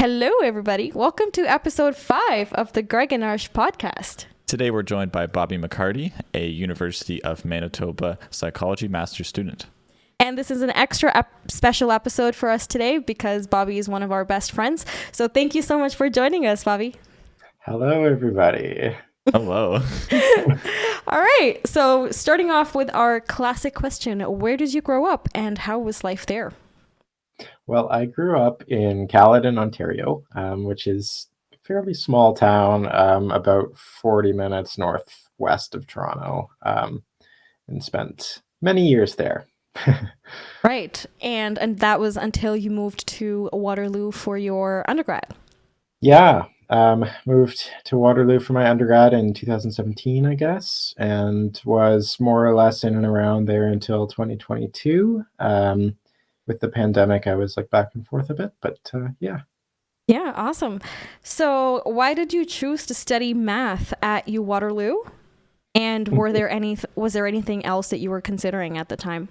Hello, everybody. Welcome to episode 5 of the Greg and Arsh podcast. Today we're joined by Bobby McHardy, a University of Manitoba psychology master's student. And this is an extra special episode for us today because Bobby is one of our best friends. So thank you so much for joining us, Bobby. Hello, everybody. Hello. All right. So starting off with our classic question, where did you grow up and how was life there? Well, I grew up in Caledon, Ontario, which is a fairly small town, about 40 minutes northwest of Toronto, and spent many years there. Right. And that was until you moved to Waterloo for your undergrad. Yeah, moved to Waterloo for my undergrad in 2017, I guess, and was more or less in and around there until 2022. With the pandemic, I was like back and forth a bit, but yeah. Yeah, awesome. So why did you choose to study math at U Waterloo? And was there anything else that you were considering at the time?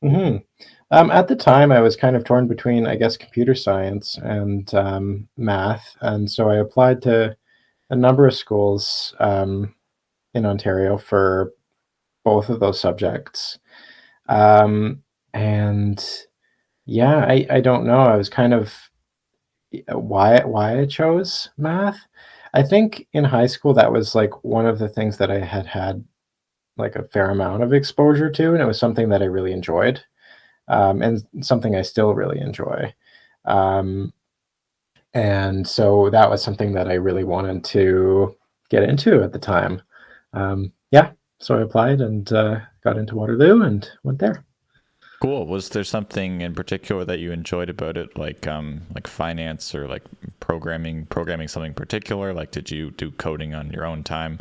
At the time, I was kind of torn between, I guess, computer science and math, and so I applied to a number of schools in Ontario for both of those subjects. And yeah, I don't know. I was kind of why I chose math. I think in high school that was like one of the things that I had like a fair amount of exposure to, and it was something that I really enjoyed, and something I still really enjoy. And so that was something that I really wanted to get into at the time. Yeah, so I applied and got into Waterloo and went there. Cool. Was there something in particular that you enjoyed about it, like finance or like programming something particular? Like, did you do coding on your own time,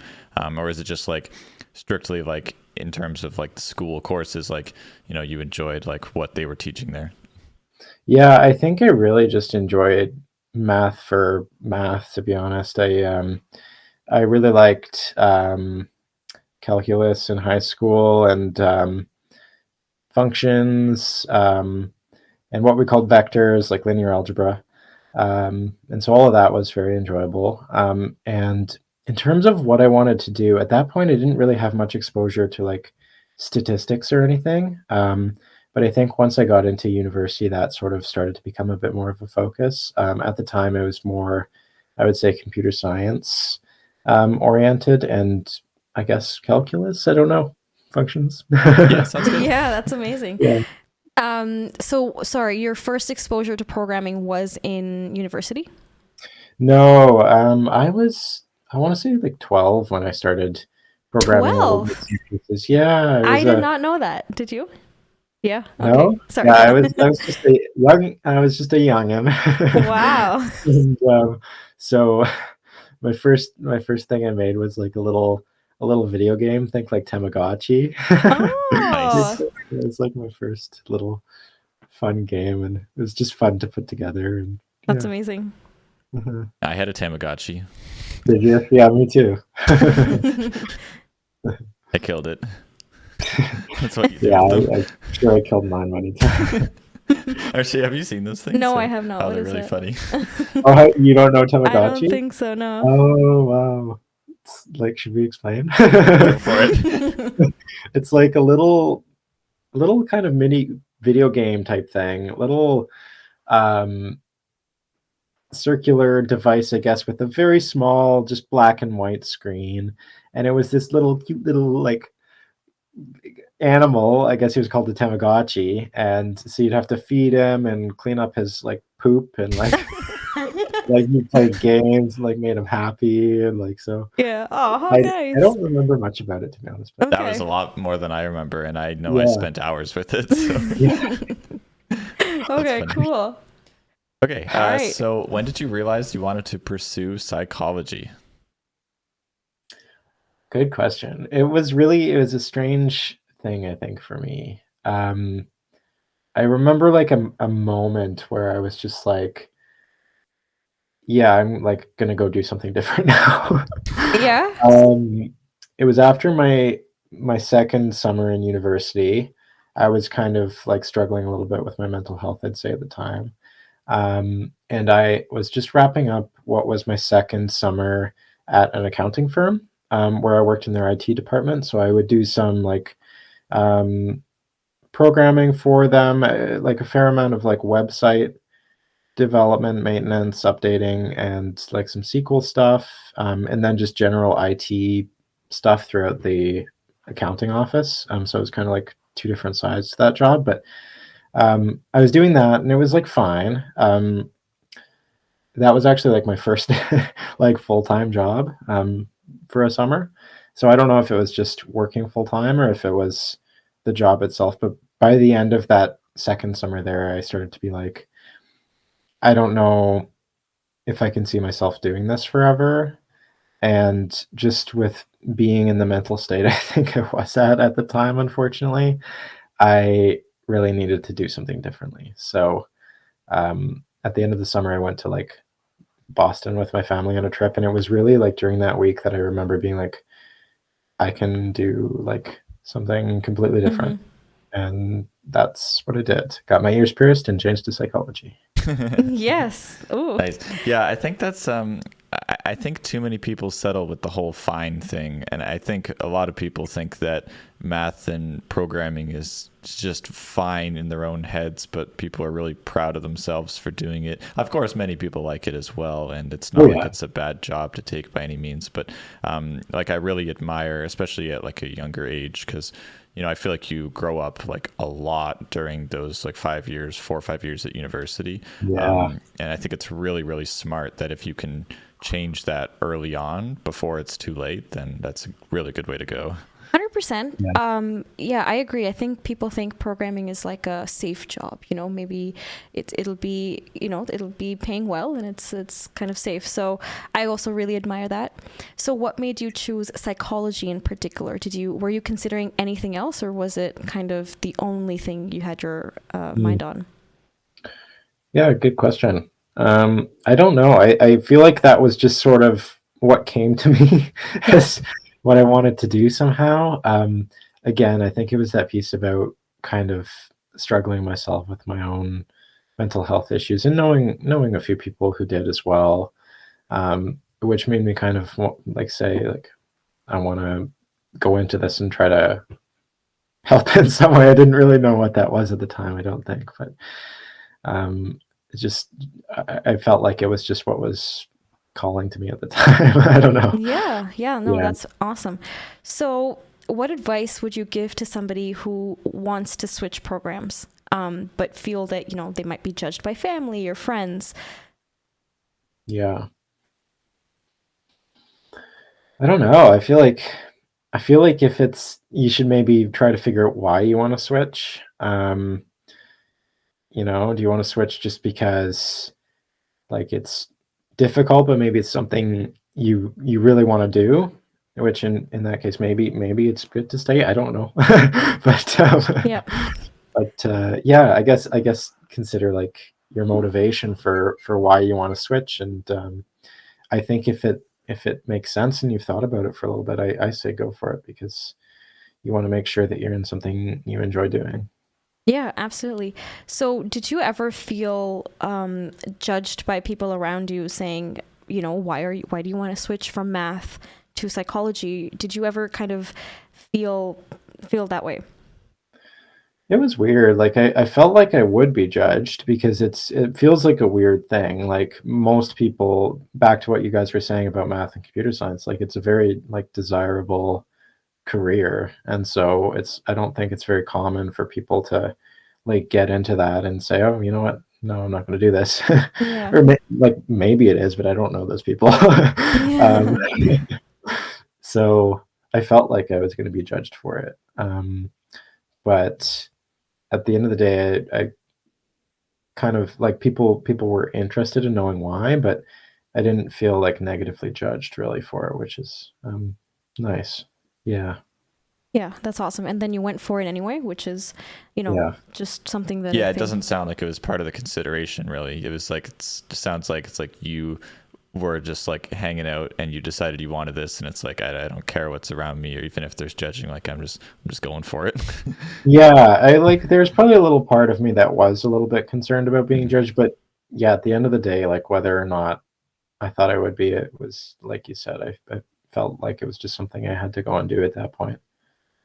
or is it just like strictly like in terms of like the school courses, like you enjoyed like what they were teaching there? Yeah, I think I really just enjoyed math for math, to be honest. I really liked calculus in high school and functions, and what we called vectors, like linear algebra. And so all of that was very enjoyable. And in terms of what I wanted to do, at that point, I didn't really have much exposure to like statistics or anything. But I think once I got into university, that sort of started to become a bit more of a focus. At the time, it was more, I would say, computer science oriented, and I guess calculus. I don't know. Functions. Yeah, sounds good. Yeah, that's amazing. Yeah. So sorry, your first exposure to programming was in university? No, I want to say like 12 when I started programming. 12? Pieces. Yeah, I did not know that. Did you? Yeah. Okay. No, Sorry. yeah, I was just a youngin. Wow. And so my first thing I made was like a little video game, think like Tamagotchi. Oh. It was like my first little fun game, and it was just fun to put together. And That's yeah. amazing. I had a Tamagotchi. Did you? Yeah, me too. I killed it. That's what you do. Yeah, I'm sure I killed mine many times. Actually, have you seen those things? No, I have not. Oh, What they're is really it? funny. Oh, you don't know I Tamagotchi? don't think so, no. Oh, wow. It's like, should we explain? Go for it. It's like a little kind of mini video game type thing. Little circular device, I guess, with a very small, just black and white screen. And it was this cute little like animal. I guess he was called the Tamagotchi. And so you'd have to feed him and clean up his like poop and like like you played games, like made him happy and like so. Yeah. Oh, how I nice. don't remember much about it, to be honest. But That was Okay. a lot more than I remember, and I know I Yeah. spent hours with it. So. yeah. Okay, funny. cool. Okay, All right. so when did you realize you wanted to pursue psychology? Good question. It was a strange thing, I think, for me. I remember like a moment where I was just like, yeah, I'm like gonna go do something different now. Yeah. It was after my second summer in university. I was kind of like struggling a little bit with my mental health, I'd say, at the time. And I was just wrapping up what was my second summer at an accounting firm, where I worked in their IT department. So I would do some like um, programming for them, like a fair amount of like website development, maintenance, updating, and like some SQL stuff, and then just general IT stuff throughout the accounting office. So it was kind of like two different sides to that job, but I was doing that and it was like fine. That was actually like my first like full-time job for a summer. So I don't know if it was just working full-time or if it was the job itself, but by the end of that second summer there, I started to be like, I don't know if I can see myself doing this forever. And just with being in the mental state I think I was at the time, unfortunately, I really needed to do something differently. So at the end of the summer, I went to like Boston with my family on a trip, and it was really like during that week that I remember being like, I can do like something completely different. Mm-hmm. And that's what I did. Got my ears pierced and changed to psychology. Yes. Ooh. Nice. Yeah, I think that's I think too many people settle with the whole fine thing, and I think a lot of people think that math and programming is just fine in their own heads, but people are really proud of themselves for doing it. Of course, many people like it as well, and it's Oh not like yeah. it's a bad job to take by any means, but like I really admire, especially at like a younger age, because I feel like you grow up like a lot during those like 5 years, 4 or 5 years at university. Yeah. And I think it's really, really smart that if you can change that early on before it's too late, then that's a really good way to go. 100%. Yeah. Yeah, I agree. I think people think programming is like a safe job. Maybe it'll be it'll be paying well and it's kind of safe. So I also really admire that. So what made you choose psychology in particular? Were you considering anything else, or was it kind of the only thing you had your mind on? Yeah, good question. I don't know. I feel like that was just sort of what came to me as what I wanted to do somehow. Again, I think it was that piece about kind of struggling myself with my own mental health issues and knowing a few people who did as well, which made me kind of like say like I want to go into this and try to help in some way. I didn't really know what that was at the time, I don't think, but um, it just I felt like it was just what was calling to me at the time. I don't know. Yeah, yeah, no, Yeah. that's awesome. So, what advice would you give to somebody who wants to switch programs, but feel that, they might be judged by family or friends? Yeah. I don't know. I feel like if it's you should maybe try to figure out why you want to switch. Do you want to switch just because like it's difficult, but maybe it's something you really want to do, which in that case maybe it's good to stay. I don't know. but Yeah. yeah, I guess consider like your motivation for why you want to switch, and I think if it makes sense and you've thought about it for a little bit, I say go for it because you want to make sure that you're in something you enjoy doing. Yeah, absolutely. So, did you ever feel judged by people around you saying, why do you want to switch from math to psychology? Did you ever kind of feel that way? It was weird. Like I felt like I would be judged because it feels like a weird thing. Like most people, back to what you guys were saying about math and computer science, like it's a very like desirable career. And so I don't think it's very common for people to like get into that and say, oh, you know what? No, I'm not going to do this. Yeah. Or like maybe it is, but I don't know those people. um, Yeah. so I felt like I was going to be judged for it. But at the end of the day, I kind of like people were interested in knowing why, but I didn't feel like negatively judged really for it, which is nice. Yeah, Yeah, that's awesome. And then you went for it anyway, which is, yeah, just something that I Yeah, it think. doesn't sound like it was part of the consideration, really. It was like it sounds like it's like you were just like hanging out and you decided you wanted this, and it's like I don't care what's around me, or even if there's judging, like I'm just going for it. yeah. I like there's probably a little part of me that was a little bit concerned about being judged, but yeah, at the end of the day, like whether or not I thought I would be, it was like you said, I felt like it was just something I had to go and do at that point.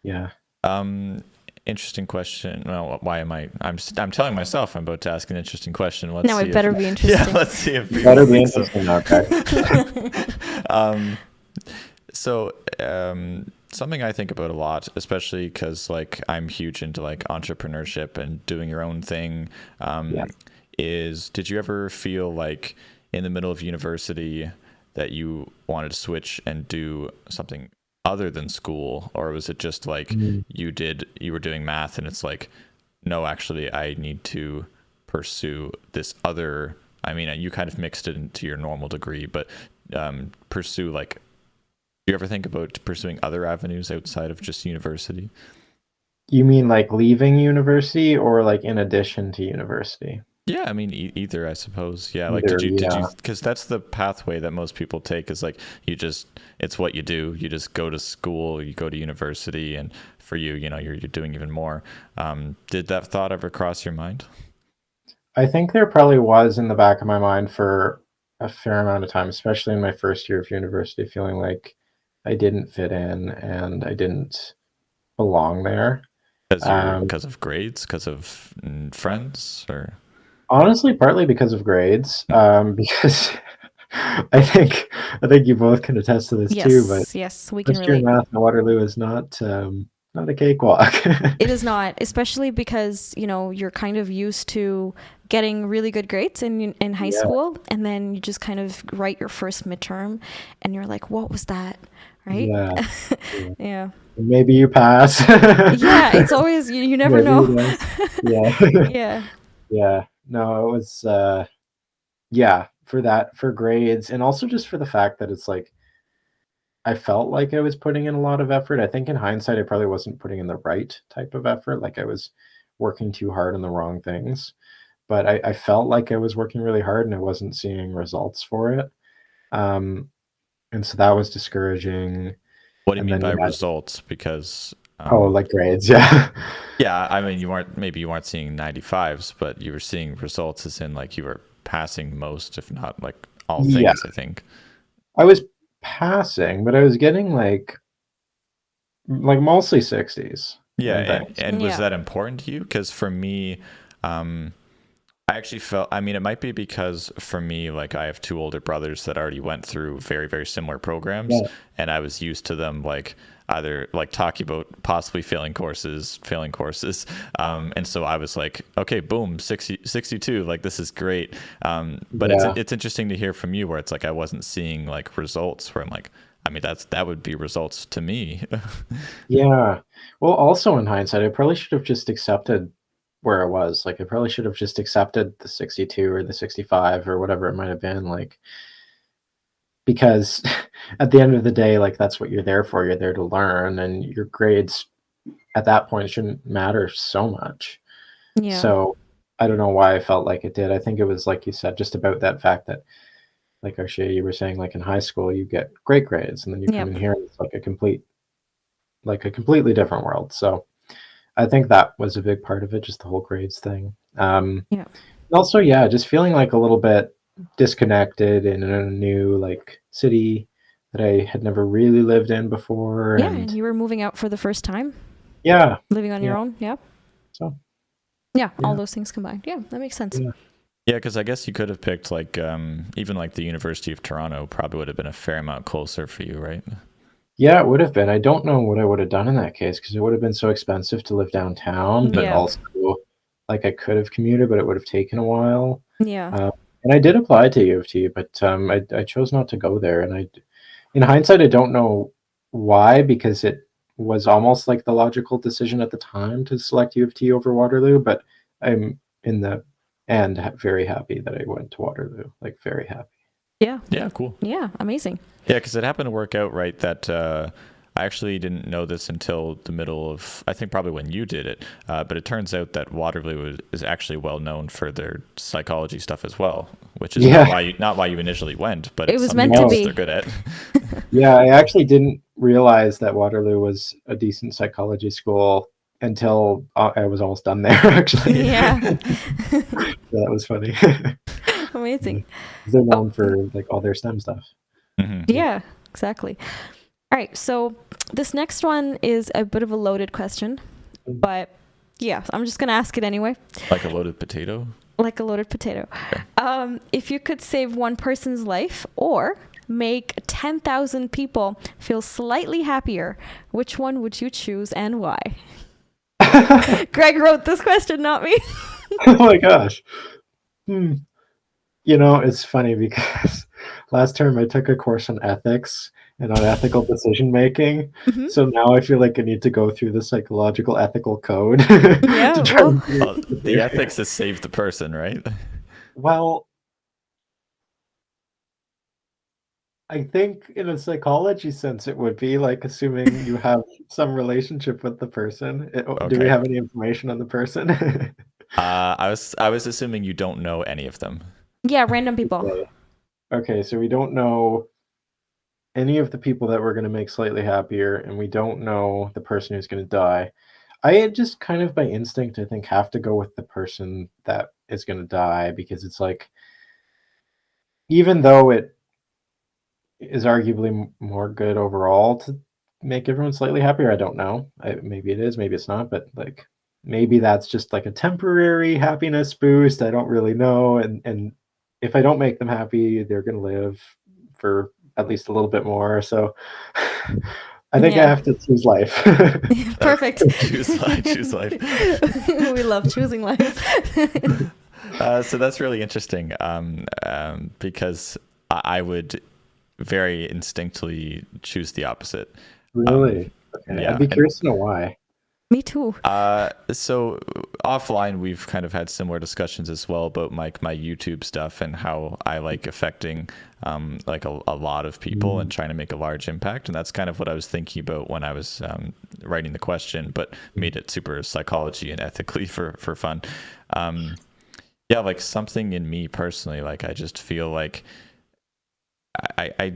Yeah. Um, Interesting question. Well, why am I'm telling myself I'm about to ask an interesting question. Let's Now see it if better be yeah, interesting. let's see if people Better be think so. interesting. Okay. Um, something I think about a lot, especially because like I'm huge into like entrepreneurship and doing your own thing, Yeah. is did you ever feel like in the middle of university that you wanted to switch and do something other than school, or was it just like Mm. you were doing math and it's like, no, actually I need to pursue this other, I mean, you kind of mixed it into your normal degree, but pursue like, do you ever think about pursuing other avenues outside of just university? You mean like leaving university or like in addition to university? Yeah, I mean either, I suppose. Yeah, like Either, did you yeah. because that's the pathway that most people take is like you just it's what you do. You just go to school, you go to university, and for you, you know, you're doing even more. Did that thought ever cross your mind? I think there probably was in the back of my mind for a fair amount of time, especially in my first year of university, feeling like I didn't fit in and I didn't belong there. Um, Because of grades, because of friends, or Honestly, partly because of grades, because I think you both can attest to this too, but Yes, yes, we can first year relate. math in Waterloo is not a cakewalk. It is not, especially because, you know, you're kind of used to getting really good grades in high Yeah, school, and then you just kind of write your first midterm and you're like, what was that? Right? yeah, yeah. Yeah. Maybe you pass. Yeah, it's always you never Maybe know. you don't. Yeah. Yeah. Yeah. No, it was yeah, for grades and also just for the fact that it's like I felt like I was putting in a lot of effort. I think in hindsight I probably wasn't putting in the right type of effort, like I was working too hard on the wrong things. But I felt like I was working really hard and I wasn't seeing results for it. Um, and so that was discouraging. what do you And mean then by yeah, results? Because oh, like grades, yeah. yeah, I mean, you weren't seeing 95s, but you were seeing results as in like you were passing most, if not like all Yeah, things, I think. I was passing, but I was getting like mostly 60s Yeah, and things. and was Yeah. that important to you? Because for me, um, I actually felt, I mean, it might be because for me, like I have two older brothers that already went through very, very similar programs, Yeah, and I was used to them like either like talking about possibly failing courses. And so I was like, okay, boom, 62, like this is great. But yeah, it's interesting to hear from you where it's like I wasn't seeing like results where I'm like, I mean, that would be results to me. yeah. Well, also in hindsight, I probably should have just accepted where I was. Like, I probably should have just accepted the 62 or the 65 or whatever it might have been. Like, because at the end of the day, like that's what you're there for. You're there to learn, and your grades at that point shouldn't matter so much. Yeah. So I don't know why I felt like it did. I think it was like you said, just about that fact that, like Arshia, you were saying, like in high school, you get great grades, and then you come in Yep. here, and it's like a completely different world. So I think that was a big part of it, just the whole grades thing. Yeah. Also, yeah, just feeling like a little bit disconnected in a new like city that I had never really lived in before, Yeah, and and you were moving out for the first time, yeah, living on yeah. your own. Yeah. So Yeah, all yeah, those things combined. Yeah, that makes sense. yeah. Yeah, because I guess you could have picked like even like the University of Toronto probably would have been a fair amount closer for you, right? Yeah, it would have been. I don't know what I would have done in that case because it would have been so expensive to live downtown, but Yeah. also like I could have commuted, but it would have taken a while. Yeah. Um, and I did apply to U of T, but I chose not to go there. And in hindsight, I don't know why, because it was almost like the logical decision at the time to select U of T over Waterloo. But I'm in the end very happy that I went to Waterloo, like very happy. Yeah. Yeah, cool. Yeah, amazing. Yeah, because it happened to work out right that I actually didn't know this until the middle of, I think probably when you did it, but it turns out that Waterloo is actually well known for their psychology stuff as well, which is Yeah, not why you initially went, but It it's was something meant to no, else be. they're good at. yeah, I actually didn't realize that Waterloo was a decent psychology school until I was almost done there, actually. Yeah. So that was funny. amazing. They're Oh, known for like all their STEM stuff. Mhm. yeah, exactly. All right, so this next one is a bit of a loaded question, but yeah, I'm just gonna ask it anyway. Like a loaded potato? Like a loaded potato. Okay. If you could save one person's life or make 10,000 people feel slightly happier, which one would you choose and why? Greg wrote this question, not me. Oh my gosh. Hmm. You know, it's funny because last term I took a course on ethics and on ethical decision making. Mhm. So now I feel like I need to go through the psychological ethical code Yeah, to try well, and figure Well, the ethics is save the person, right? Well, I think in a psychology sense it would be like assuming you have some relationship with the person. Do we Okay. have any information on the person? I was assuming you don't know any of them. yeah, random people. Okay. Okay, so we don't know any of the people that we're going to make slightly happier, and we don't know the person who's going to die. I just kind of by instinct, I think, have to go with the person that is going to die because it's like, even though it is arguably more good overall to make everyone slightly happier, I don't know. Maybe it is, maybe it's not, but like maybe that's just like a temporary happiness boost. I don't really know. And if I don't make them happy, they're going to live for at least a little bit more. So I think I Yeah. have to choose life. Perfect. Choose life. Choose life. We love choosing life. So that's really interesting because I would very instinctively choose the opposite. Really? Okay. Yeah. I'd be curious to know why. Me too. So offline, we've kind of had similar discussions as well about my YouTube stuff and how I like affecting like a lot of people and trying to make a large impact. And that's kind of what I was thinking about when I was writing the question, but made it super psychology and ethically for fun. Yeah, like something in me personally, like I just feel like I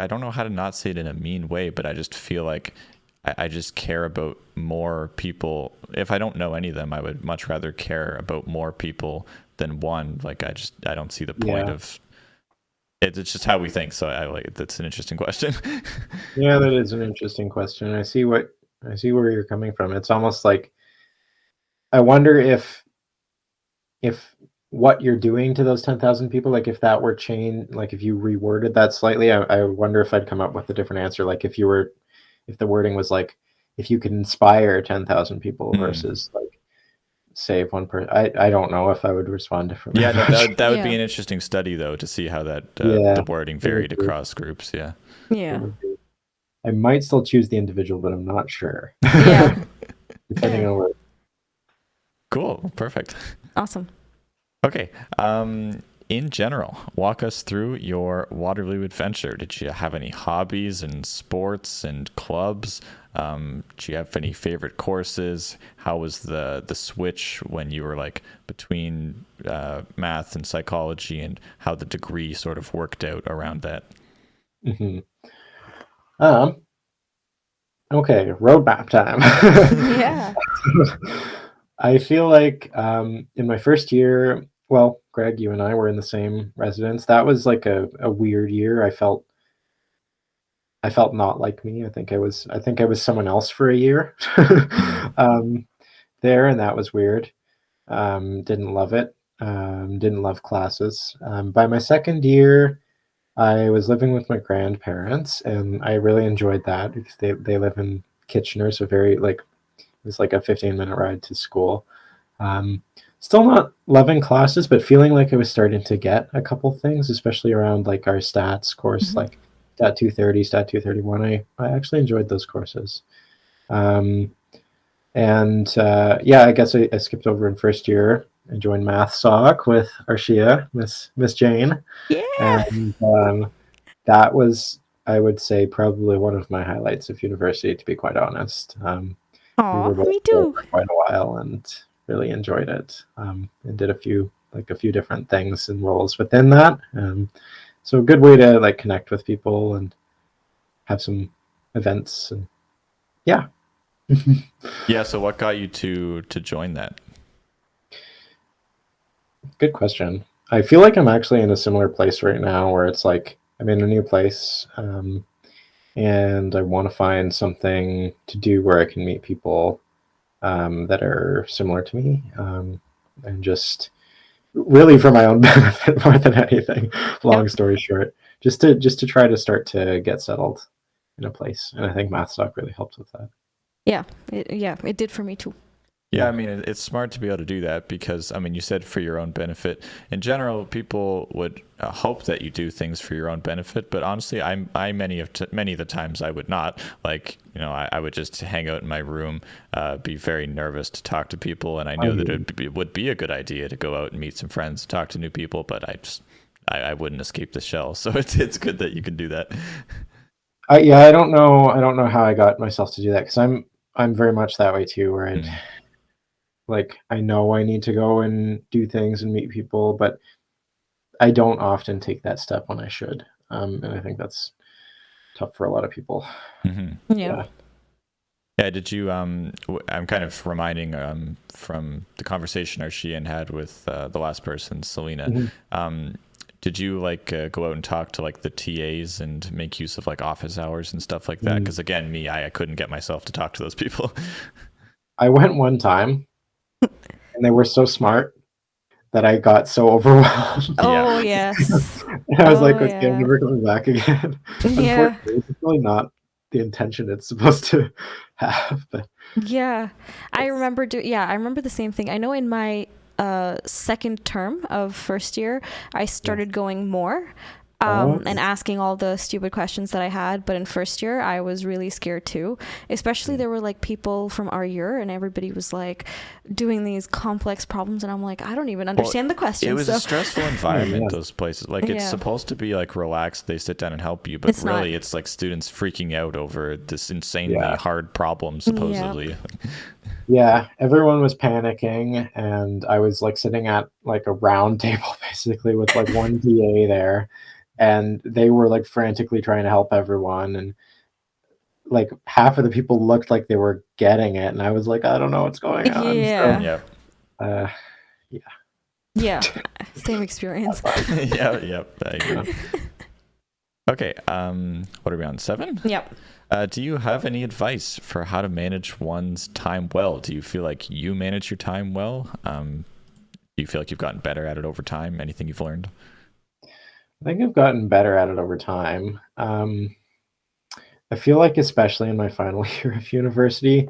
don't know how to not say it in a mean way, but I just feel like I just care about more people. If I don't know any of them, I would much rather care about more people than one. Like I don't see the point of it. It's just how we think. So I like that's an interesting question. Yeah, that is an interesting question. I see where you're coming from. It's almost like I wonder if what you're doing to those 10,000 people, like if that were changed, like if you reworded that slightly, I wonder if I'd come up with a different answer. Like if the wording was like, if you could inspire 10,000 people versus like save one person. I don't know if I would respond differently. Yeah, that would be Yeah. an interesting study though, to see how that Yeah, the wording varied it would be. across groups. Yeah. Yeah. I might still choose the individual, but I'm not sure. Yeah. Depending on where. Cool. Perfect. Awesome. Okay. In general, walk us through your Waterloo adventure. Did you have any hobbies and sports and clubs? Do you have any favorite courses? How was the switch when you were like between math and psychology, and how the degree sort of worked out around that? Mhm. Okay, roadmap time. Yeah. I feel like in my first year, well, Greg, you and I were in the same residence. That was like a weird year. I felt not like me. I think I was someone else for a year um, there, and that was weird. Didn't love it. Didn't love classes. By my second year, I was living with my grandparents, and I really enjoyed that because they live in Kitchener, so very like it was like a 15-minute ride to school. Um, Still not loving classes, but feeling like I was starting to get a couple things, especially around like our stats course, Mhm. like Stat 230, Stat 231. I actually enjoyed those courses. Um, and yeah, I guess I skipped over in first year. I joined Math Soc with Arshia, Miss Jane. Yeah. And that was, I would say, probably one of my highlights of university, to be quite honest. We Aw, were both me there too. for quite a while and really enjoyed it. And did a few different things and roles within that. So a good way to like connect with people and have some events and yeah. Yeah. So what got you to join that? Good question. I feel like I'm actually in a similar place right now where it's like I'm in a new place, and I want to find something to do where I can meet people that are similar to me, and just really for my own benefit more than anything. Yep. Long story short, just to try to start to get settled in a place, and I think MathStock really helps with that. Yeah. It did for me too. Yeah, I mean, it's smart to be able to do that because, I mean, you said for your own benefit. In general, people would hope that you do things for your own benefit, but honestly, many of the times I would not. Like, I would just hang out in my room, be very nervous to talk to people, and I know that it would be a good idea to go out and meet some friends, talk to new people, but I wouldn't escape the shell. So it's good that you can do that. Yeah, I don't know how I got myself to do that because I'm very much that way too, where I know I need to go and do things and meet people, but I don't often take that step when I should. And I think that's tough for a lot of people. Mm-hmm. Yeah. Yeah, did you, I'm kind of reminding from the conversation Arsh had with the last person, Selena. Mm-hmm. Did you go out and talk to the TAs and make use of office hours and stuff like that? Because again, I couldn't get myself to talk to those people. I went one time, and they were so smart that I got so overwhelmed. Oh, yes. And I was like, okay, yeah. I'm never coming back again. Yeah. Unfortunately, it's really not the intention it's supposed to have. But Yeah. I remember the same thing. I know in my second term of first year, I started going more and asking all the stupid questions that I had. But in first year, I was really scared too. Especially there were people from our year, and everybody was doing these complex problems, and I'm like, I don't even understand the questions. It was a stressful environment. Those places, it's Yeah. supposed to be relaxed. They sit down and help you, but It's really, not. it's students freaking out over this insanely hard problem, supposedly. Yeah, everyone was panicking, and I was sitting at a round table basically with one TA there, and they were frantically trying to help everyone, and half of the people looked like they were getting it, and I was like, I don't know what's going on. Yeah. So, Yeah. Same experience. Yep. I agree. Okay. What are we on? 7? Yep. Do you have any advice for how to manage one's time well? Do you feel like you manage your time well? Do you feel like you've gotten better at it over time? Anything you've learned? I think I've gotten better at it over time. I feel like especially in my final year of university,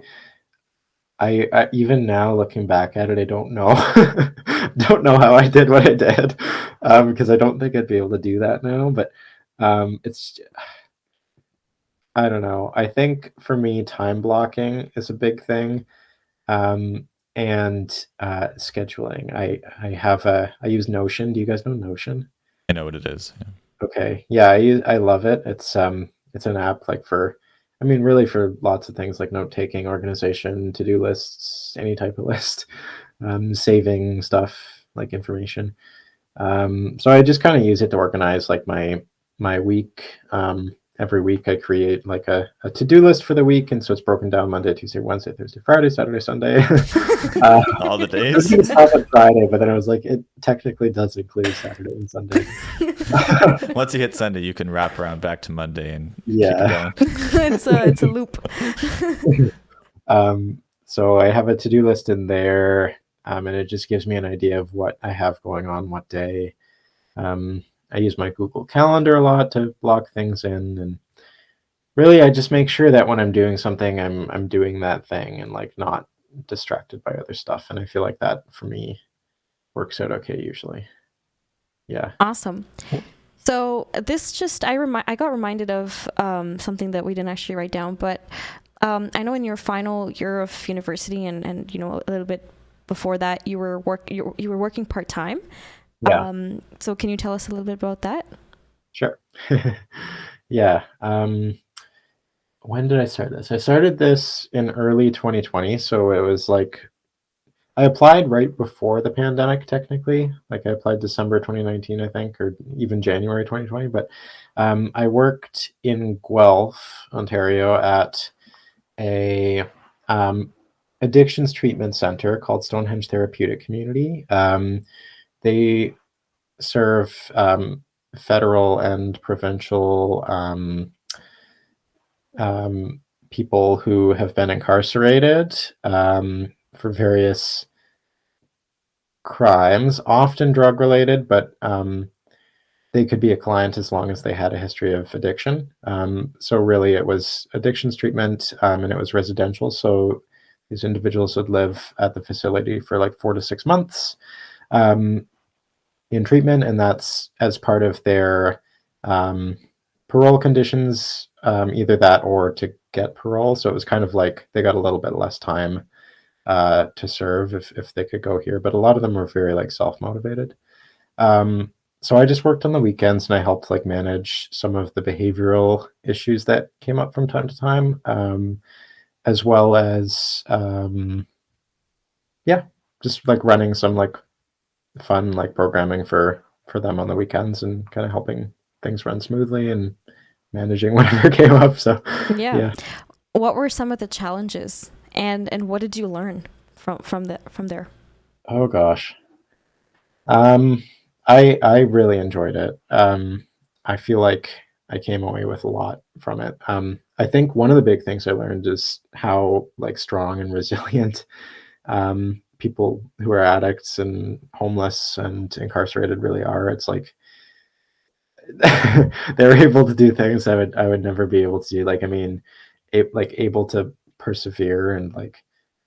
I even now looking back at it, I don't know don't know how I did what I did, because I don't think I'd be able to do that now. But it's I don't know. I think for me, time blocking is a big thing, and scheduling. I use Notion. Do you guys know Notion? I know what it is. Yeah. Okay. Yeah, I love it. It's an app really for lots of things like note taking, organization, to-do lists, any type of list, saving stuff like information. So I just kind of use it to organize my week. Every week I create a to-do list for the week, and so it's broken down Monday, Tuesday, Wednesday, Thursday, Friday, Saturday, Sunday. All the I was days. gonna stop on Friday, but then I was like, it technically does include Saturday and Sunday. Once you hit Sunday, you can wrap around back to Monday and keep Yeah. it going. It's a loop. So I have a to-do list in there, and it just gives me an idea of what I have going on what day. I use my Google Calendar a lot to block things in, and really I just make sure that when I'm doing something, I'm doing that thing and not distracted by other stuff. And I feel like that for me works out okay usually. Yeah. Awesome. So this just I got reminded of something that we didn't actually write down, but I know in your final year of university and a little bit before that you were working part-time. Yeah. So can you tell us a little bit about that? Sure. Yeah. When did I start this? I started this in early 2020, so it was I applied right before the pandemic, technically. I applied December 2019, I think, or even January 2020. But I worked in Guelph, Ontario, at a addictions treatment center called Stonehenge Therapeutic Community. They serve federal and provincial people who have been incarcerated for various crimes, often drug related, but they could be a client as long as they had a history of addiction. So really it was addictions treatment, and it was residential. So these individuals would live at the facility for like 4 to 6 months in treatment, and that's as part of their parole conditions, either that or to get parole. So it was kind of like they got a little bit less time to serve if they could go here, but a lot of them were very like self-motivated. So I just worked on the weekends and I helped like manage some of the behavioral issues that came up from time to time, as well as yeah, just like running some like fun like programming for them on the weekends and kind of helping things run smoothly and managing whatever came up. So Yeah. What were some of the challenges, and what did you learn from there? Oh gosh. I really enjoyed it. I feel like I came away with a lot from it. I think one of the big things I learned is how like strong and resilient people who are addicts and homeless and incarcerated really are. It's like they're able to do things I would never be able to do. Like, I mean, able to persevere and like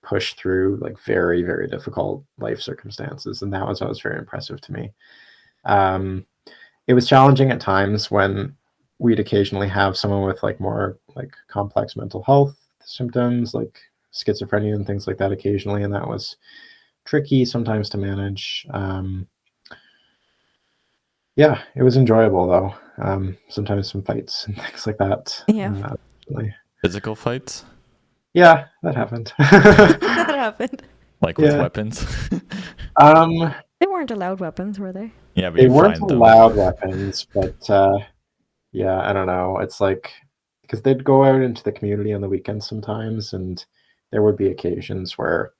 push through like very, very difficult life circumstances. And that was very impressive to me. It was challenging at times when we'd occasionally have someone with like more like complex mental health symptoms, like schizophrenia and things like that occasionally. And that was tricky sometimes to manage. Yeah, it was enjoyable though. Sometimes some fights and things like that. Yeah. Physical fights? Yeah, that happened. That happened. Like with weapons? They weren't allowed weapons, were they? Yeah, but they you weren't find them. allowed weapons, but yeah, I don't know. It's like because they'd go out into the community on the weekends sometimes, and there would be occasions where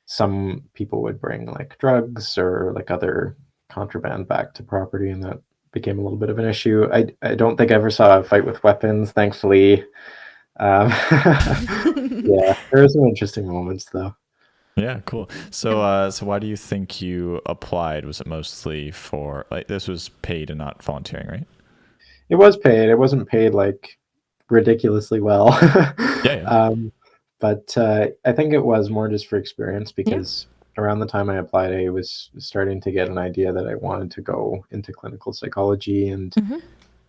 some people would bring like drugs or like other contraband back to property, and that became a little bit of an issue. I don't think I ever saw a fight with weapons, thankfully. Yeah, there were some interesting moments though. Yeah, cool. So so why do you think you applied? Was it mostly for like this was paid and not volunteering, right? It was paid. It wasn't paid like ridiculously well. Yeah. But I think it was more just for experience because around the time I applied, I was starting to get an idea that I wanted to go into clinical psychology, and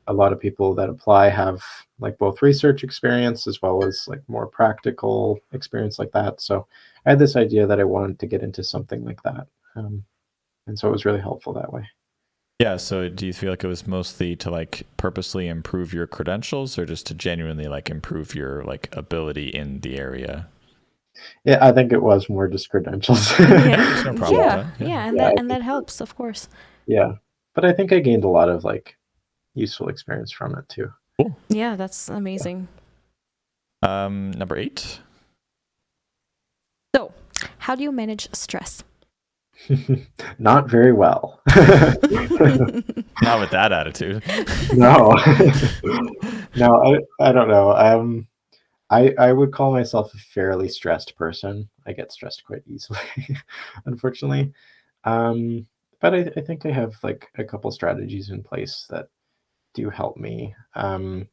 a lot of people that apply have like both research experience as well as like more practical experience like that. So I had this idea that I wanted to get into something like that. And so it was really helpful that way. Yeah, so do you feel like it was mostly to like purposely improve your credentials or just to genuinely like improve your like ability in the area? Yeah, I think it was more just credentials. There's no problem with that. And that helps, of course. Yeah. But I think I gained a lot of like useful experience from it too. Cool. Yeah, that's amazing. Number 8. So, how do you manage stress? Not very well. Not with that attitude. No. No, I don't know. I would call myself a fairly stressed person. I get stressed quite easily, unfortunately. But I think I have like a couple strategies in place that do help me. I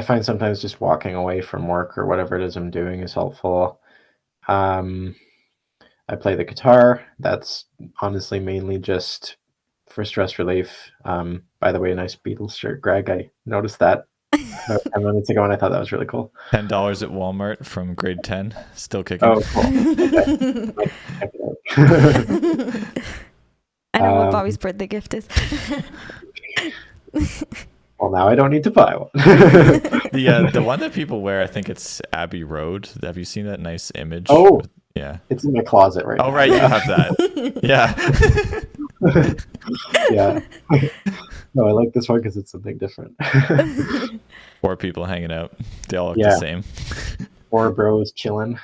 find sometimes just walking away from work or whatever it is I'm doing is helpful. I play the guitar. That's honestly mainly just for stress relief. By the way, a nice Beatles shirt, Greg. I noticed that about 10 minutes ago, and I thought that was really cool. $10 at Walmart from grade 10, still kicking. Oh, cool. Okay. I know what Bobby's birthday gift is. Well, now I don't need to buy one. The one that people wear, I think it's Abbey Road. Have you seen that nice image? Oh, yeah. It's in my closet right now. Oh, right, you have that. Yeah. Yeah. No, I like this one because it's something different. 4 people hanging out. They all look the same. 4 bros chilling.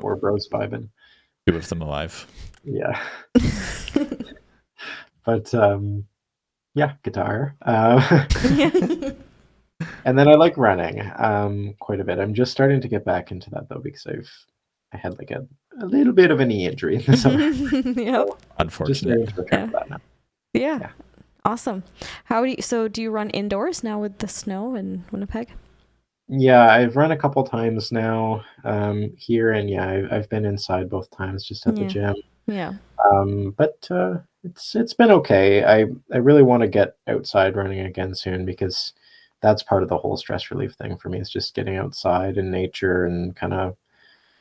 4 bros vibing. 2 of them alive. Yeah. But yeah, guitar. Yeah. And then I like running quite a bit. I'm just starting to get back into that though because I had like a little bit of a knee injury in the summer. Yep. So just starting Unfortunate. to recover Yeah. that now. Yeah. Yeah. Awesome. Do you run indoors now with the snow in Winnipeg? Yeah, I've run a couple times now here, and yeah, I've been inside both times just at the Yeah. gym. Yeah. But it's been okay. I really want to get outside running again soon because that's part of the whole stress relief thing for me is just getting outside in nature and kind of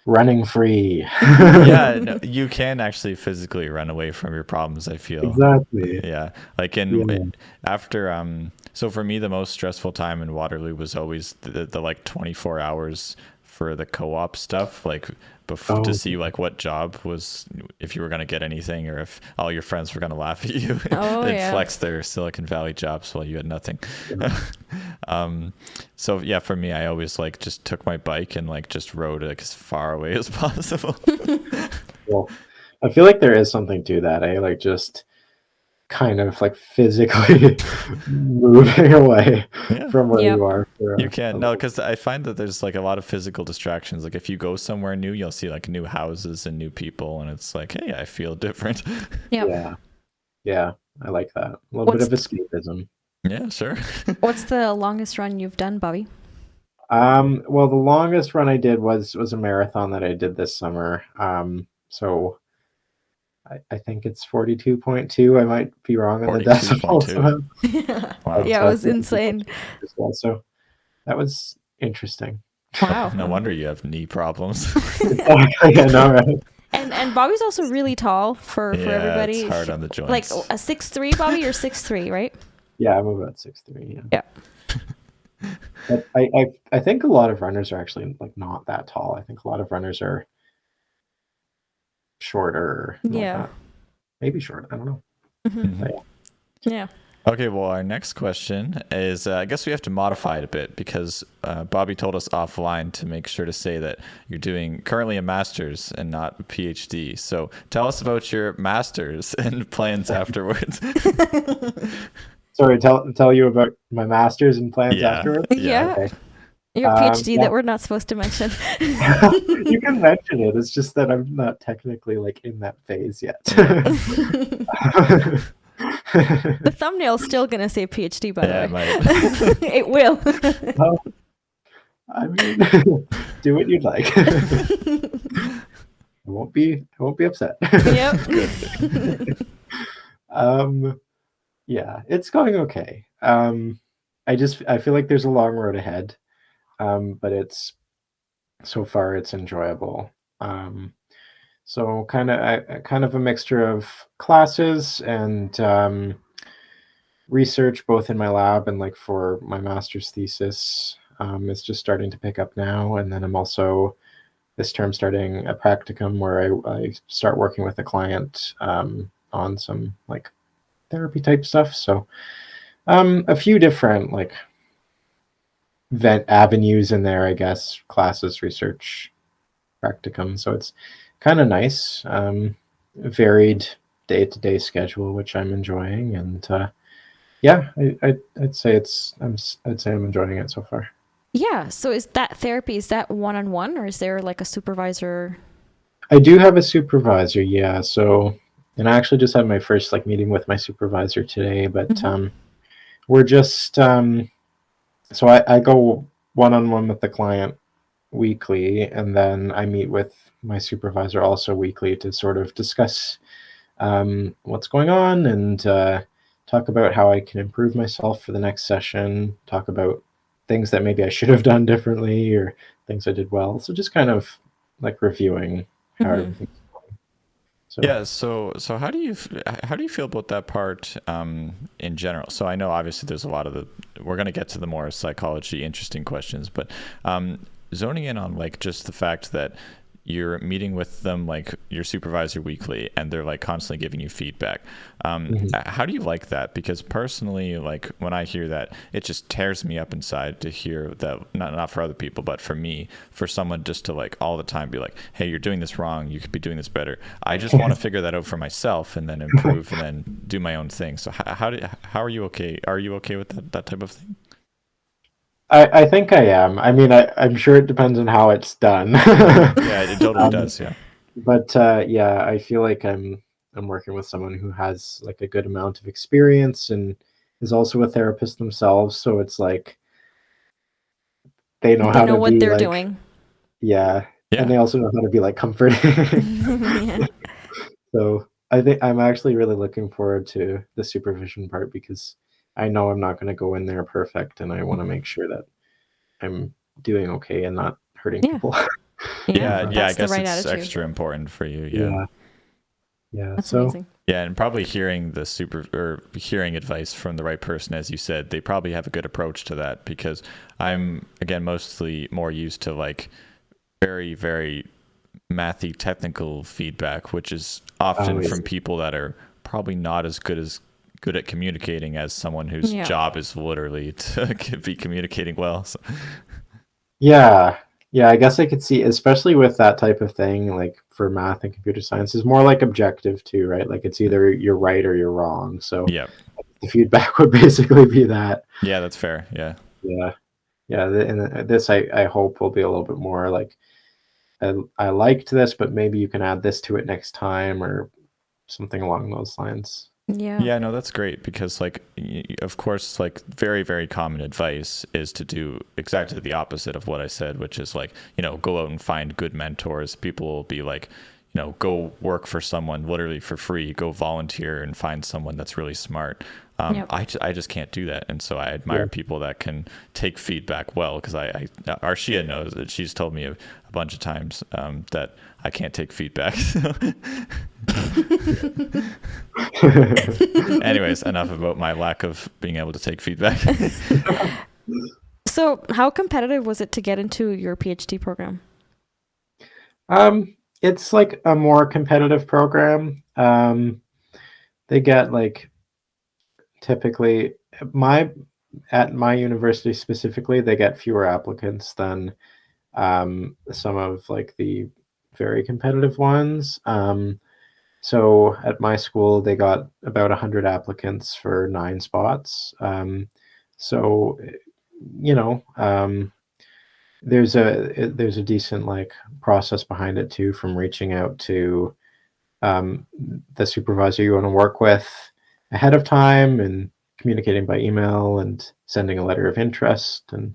running free. Yeah, no, you can actually physically run away from your problems, I feel. Exactly. Yeah. Like Yeah. after so for me the most stressful time in Waterloo was always the like 24 hours for the co-op stuff, like before, to Oh, see like what job was, if you were going to get anything or if all your friends were going to laugh at you Oh, and yeah. flex their Silicon Valley jobs while you had nothing. yeah. So yeah, for me, I always like just took my bike and like just rode like as far away as possible. Well, I feel like there is something to that, eh? Like just kind of like physically moving away Yeah. from where Yep. you are for You a can't, no, little. because I find that there's like a lot of physical distractions. Like if you go somewhere new, you'll see like new houses and new people, and it's like, hey, I feel different. Yep. Yeah, yeah, I like that. A little bit What's of escapism. Yeah, sure. What's the longest run you've done, Bobby? Well, the longest run I did was a marathon that I did this summer. So I think it's 42.2. I might be wrong on the decimals. 42.2. Wow. Yeah, it was insane. As well. So that was interesting. Wow. No wonder you have knee problems. Yeah, no, right? And Bobby's also really tall for Yeah, everybody. it's hard on the joints. Like a 6'3", Bobby, you're 6'3", right? Yeah, I'm about 6'3". Yeah. Yeah. But I think a lot of runners are actually like not that tall. I think a lot of runners are shorter. Yeah. Maybe short. I don't know. Mhm. But Yeah. Okay, well, our next question is I guess we have to modify it a bit because Bobby told us offline to make sure to say that you're doing currently a master's and not a PhD. So tell us about your master's and plans afterwards. Sorry, tell you about my master's and plans Yeah. afterwards. Yeah. Okay. Your PhD Yeah. that we're not supposed to mention. You can mention it. It's just that I'm not technically like in that phase yet. The thumbnail's still gonna say PhD, by Yeah, the way. it might. It will. Well, I mean, do what you'd like. I won't be upset. Yep. Yeah, it's going okay. I feel like there's a long road ahead. But so far it's enjoyable. So kind of a mixture of classes and research both in my lab and like for my master's thesis. It's just starting to pick up now, and then I'm also this term starting a practicum where I start working with a client on some like therapy type stuff. So a few different like avenues in there, I guess, classes, research, practicum. So it's kind of nice, varied day-to-day schedule, which I'm enjoying. And yeah, I'd say I'm enjoying it so far. Yeah. So is that therapy, is that one-on-one, or is there like a supervisor? I do have a supervisor, yeah. So, and I actually just had my first like meeting with my supervisor today, but we're just so I go one-on-one with the client weekly, and then I meet with my supervisor also weekly to sort of discuss what's going on and talk about how I can improve myself for the next session, talk about things that maybe I should have done differently or things I did well. So just kind of like reviewing how everything's going. So Yeah, so how do you feel about that part in general? So I know obviously there's a lot of we're going to get to the more psychology interesting questions, but zoning in on like just the fact that you're meeting with them, like your supervisor weekly, and they're like constantly giving you feedback. How do you like that? Because personally, like when I hear that, it just tears me up inside to hear that, not for other people, but for me, for someone just to like all the time be like, hey, you're doing this wrong, you could be doing this better. I just want to figure that out for myself and then improve and then do my own thing. So how are you okay? Are you okay with that type of thing? I think I am. I mean, I'm sure it depends on how it's done. Yeah, it totally does. Yeah. But yeah, I feel like I'm working with someone who has like a good amount of experience and is also a therapist themselves. So it's like they know They how know to what be they're like, doing. yeah, and Yeah. they also know how to be like comforting. Yeah. So I think I'm actually really looking forward to the supervision part because I know I'm not going to go in there perfect, and I want to make sure that I'm doing okay and not hurting Yeah. people. Yeah. Yeah. Yeah. I That's the guess right it's attitude. extra important for you. Yeah. Yeah, yeah. That's So amazing. Yeah, and probably hearing hearing advice from the right person, as you said, they probably have a good approach to that, because I'm again mostly more used to like very, very mathy technical feedback, which is often always, from people that are probably not as good at communicating as someone whose Yeah. job is literally to be communicating well. So, yeah, yeah. I guess I could see, especially with that type of thing, like for math and computer science, is more like objective too, right? Like it's either you're right or you're wrong. So yeah, the feedback would basically be that. yeah, that's fair. Yeah. Yeah, yeah. And this, I hope, will be a little bit more like I liked this, but maybe you can add this to it next time or something along those lines. Yeah. Yeah, no, that's great, because like of course, like very, very common advice is to do exactly the opposite of what I said, which is like, go out and find good mentors. People will be like, go work for someone literally for free, go volunteer and find someone that's really smart. Yep. I just can't do that. And so I admire Yeah. people that can take feedback well, because Arshia knows that she's told me a bunch of times that I can't take feedback. Anyways, enough about my lack of being able to take feedback. So, how competitive was it to get into your PhD program? It's like a more competitive program. They get like typically my at my university specifically, they get fewer applicants than some of like the very competitive ones. So at my school, they got about 100 applicants for 9 spots. So you know, there's a decent like process behind it too, from reaching out to the supervisor you want to work with ahead of time and communicating by email and sending a letter of interest and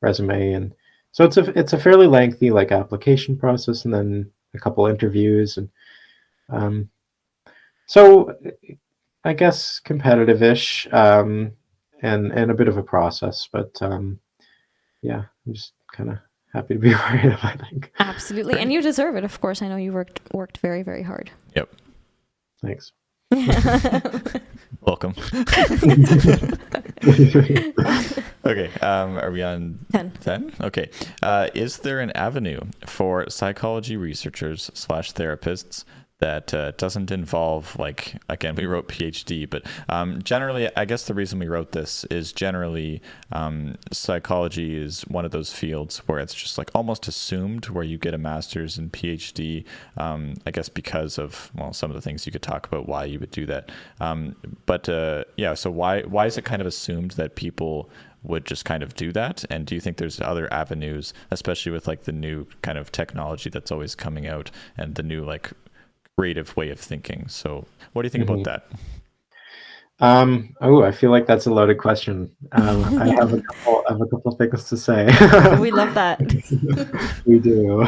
resume. And so it's a fairly lengthy like application process, and then a couple interviews. And um, so I guess competitive-ish, and a bit of a process, but yeah, I'm just kind of happy to be where I am, I think. Absolutely. And you deserve it, of course. I know you worked very, very hard. Yep. Thanks. Welcome. Okay. Are we on 10? 10? Okay. Is there an avenue for psychology researchers / therapists that doesn't involve, like, again, we wrote PhD, but generally, I guess the reason we wrote this is generally psychology is one of those fields where it's just like almost assumed, where you get a master's and PhD, I guess because of, well, some of the things you could talk about why you would do that. But yeah, so why is it kind of assumed that people would just kind of do that? And do you think there's other avenues, especially with like the new kind of technology that's always coming out and the new like creative way of thinking? So what do you think about that? Oh, I feel like that's a loaded question. I have a couple things to say. We love that. We do.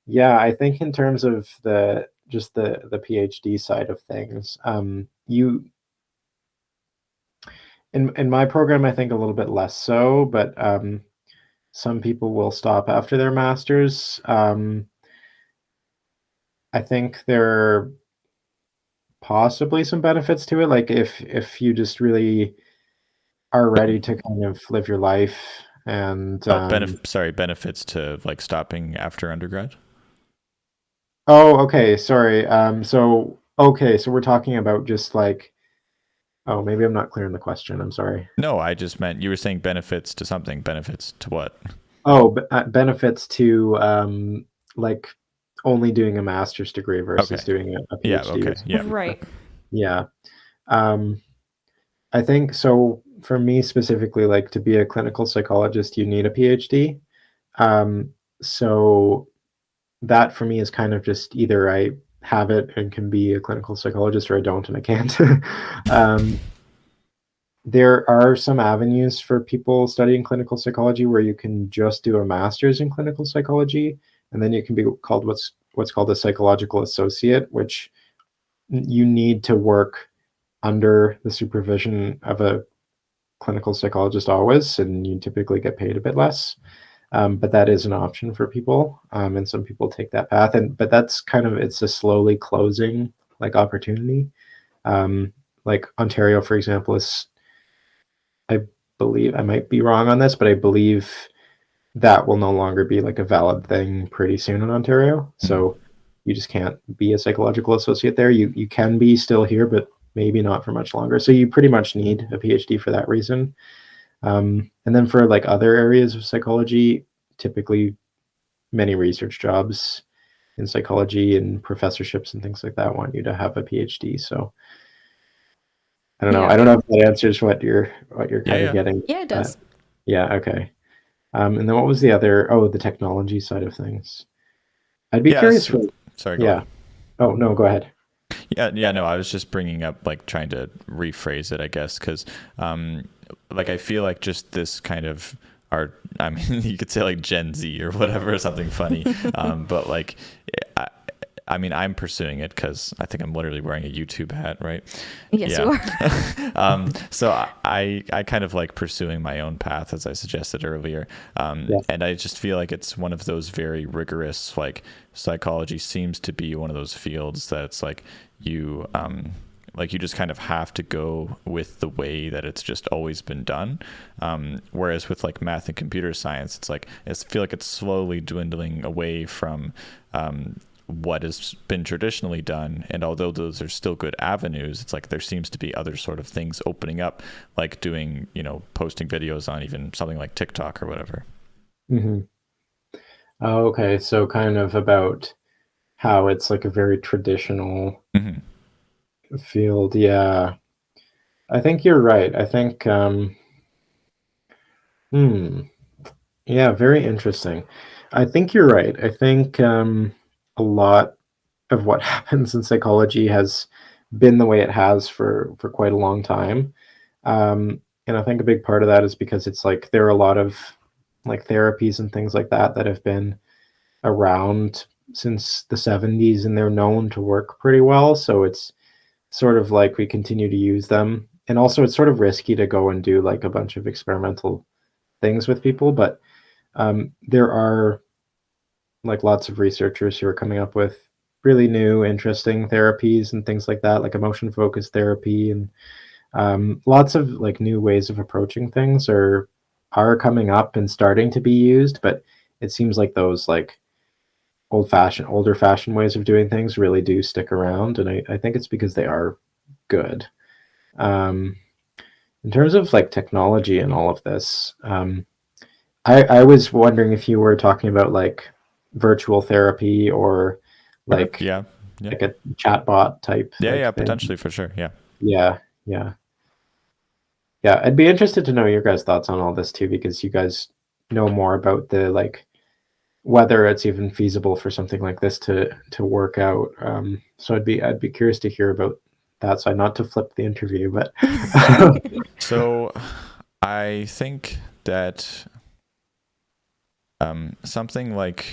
Yeah, I think in terms of the PhD side of things, you in my program, I think a little bit less so, but some people will stop after their masters. I think there are possibly some benefits to it, like if you just really are ready to kind of live your life and Oh, benefits to like stopping after undergrad. oh, okay, sorry. So okay, so we're talking about just like, oh, maybe I'm not clear in the question. I'm sorry. No, I just meant you were saying benefits to something. Benefits to what? Oh, benefits to like only doing a master's degree Okay. versus doing a Yeah. PhD or Okay. Yeah. something like that. Right. Yeah. Um, I think so for me specifically, like to be a clinical psychologist, you need a PhD. Um, so that for me is kind of just either I have it and can be a clinical psychologist or I don't and I can't. um, there are some avenues for people studying clinical psychology where you can just do a master's in clinical psychology, and then you can be called what's called a psychological associate, which you need to work under the supervision of a clinical psychologist always, and you typically get paid a bit less. But that is an option for people, and some people take that path. And but that's kind of it's a slowly closing like opportunity. Um, like Ontario, for example, is I believe I might be wrong on this, but I believe that will no longer be like a valid thing pretty soon in Ontario. Mhm. So you just can't be a psychological associate there. You can be still here, but maybe not for much longer. So you pretty much need a PhD for that reason. And then for like other areas of psychology, typically many research jobs in psychology and professorships and things like that want you to have a PhD. So I don't know. Yeah. I don't know if that answers what you're Yeah. kind of Yeah. getting Yeah, it at. does. Yeah, okay. And then what was the other? Oh, the technology side of things. I'd be Yeah. curious So, for, sorry. Go yeah. on. Oh, no, go ahead. Yeah, yeah, no, I was just bringing up like trying to rephrase it, I guess, because like I feel like just this kind of our, I mean, you could say like Gen Z or whatever, something funny, but like, I, I mean, I'm pursuing it because I think I'm literally wearing a YouTube hat, right? Yes, you Yeah. are. So I kind of like pursuing my own path, as I suggested earlier. Yes. And I just feel like it's one of those very rigorous, like psychology seems to be one of those fields that it's like you just kind of have to go with the way that it's just always been done. Whereas with like math and computer science, it's like, I feel like it's slowly dwindling away from, what has been traditionally done, and although those are still good avenues, it's like there seems to be other sort of things opening up, like doing, posting videos on even something like TikTok or whatever. Hmm. Oh, okay. So kind of about how it's like a very traditional Hmm. field. Yeah. I think you're right. I think, hmm. Yeah, very interesting. I think you're right. I think a lot of what happens in psychology has been the way it has for quite a long time. And I think a big part of that is because it's like there are a lot of like therapies and things like that that have been around since the 70s and they're known to work pretty well. So it's sort of like we continue to use them. And also it's sort of risky to go and do like a bunch of experimental things with people, but there are like lots of researchers who are coming up with really new, interesting therapies and things like that, like emotion focused therapy and lots of like new ways of approaching things are coming up and starting to be used. But it seems like those like older fashioned ways of doing things really do stick around, and I think it's because they are good. Um, in terms of like technology and all of this, I was wondering if you were talking about like virtual therapy or Sure. like Yeah. Yeah. like a chatbot type Yeah. like Yeah. thing. Potentially for sure. Yeah. Yeah, yeah, yeah. I'd be interested to know your guys' thoughts on all this too, because you guys know more about the like whether it's even feasible for something like this to work out. So I'd be curious to hear about that side, not to flip the interview, but So I think that something like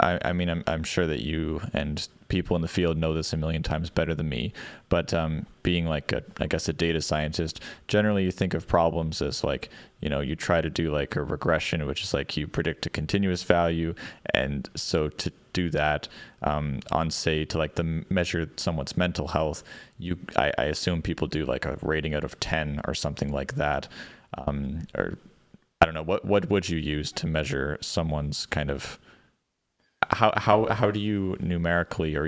I mean, I'm sure that you and people in the field know this a million times better than me, but being like I guess a data scientist, generally you think of problems as like, you try to do like a regression, which is like you predict a continuous value. And so to do that on say to like the measure someone's mental health, I assume people do like a rating out of 10 or something like that. Or I don't know, what would you use to measure someone's kind of how do you numerically, or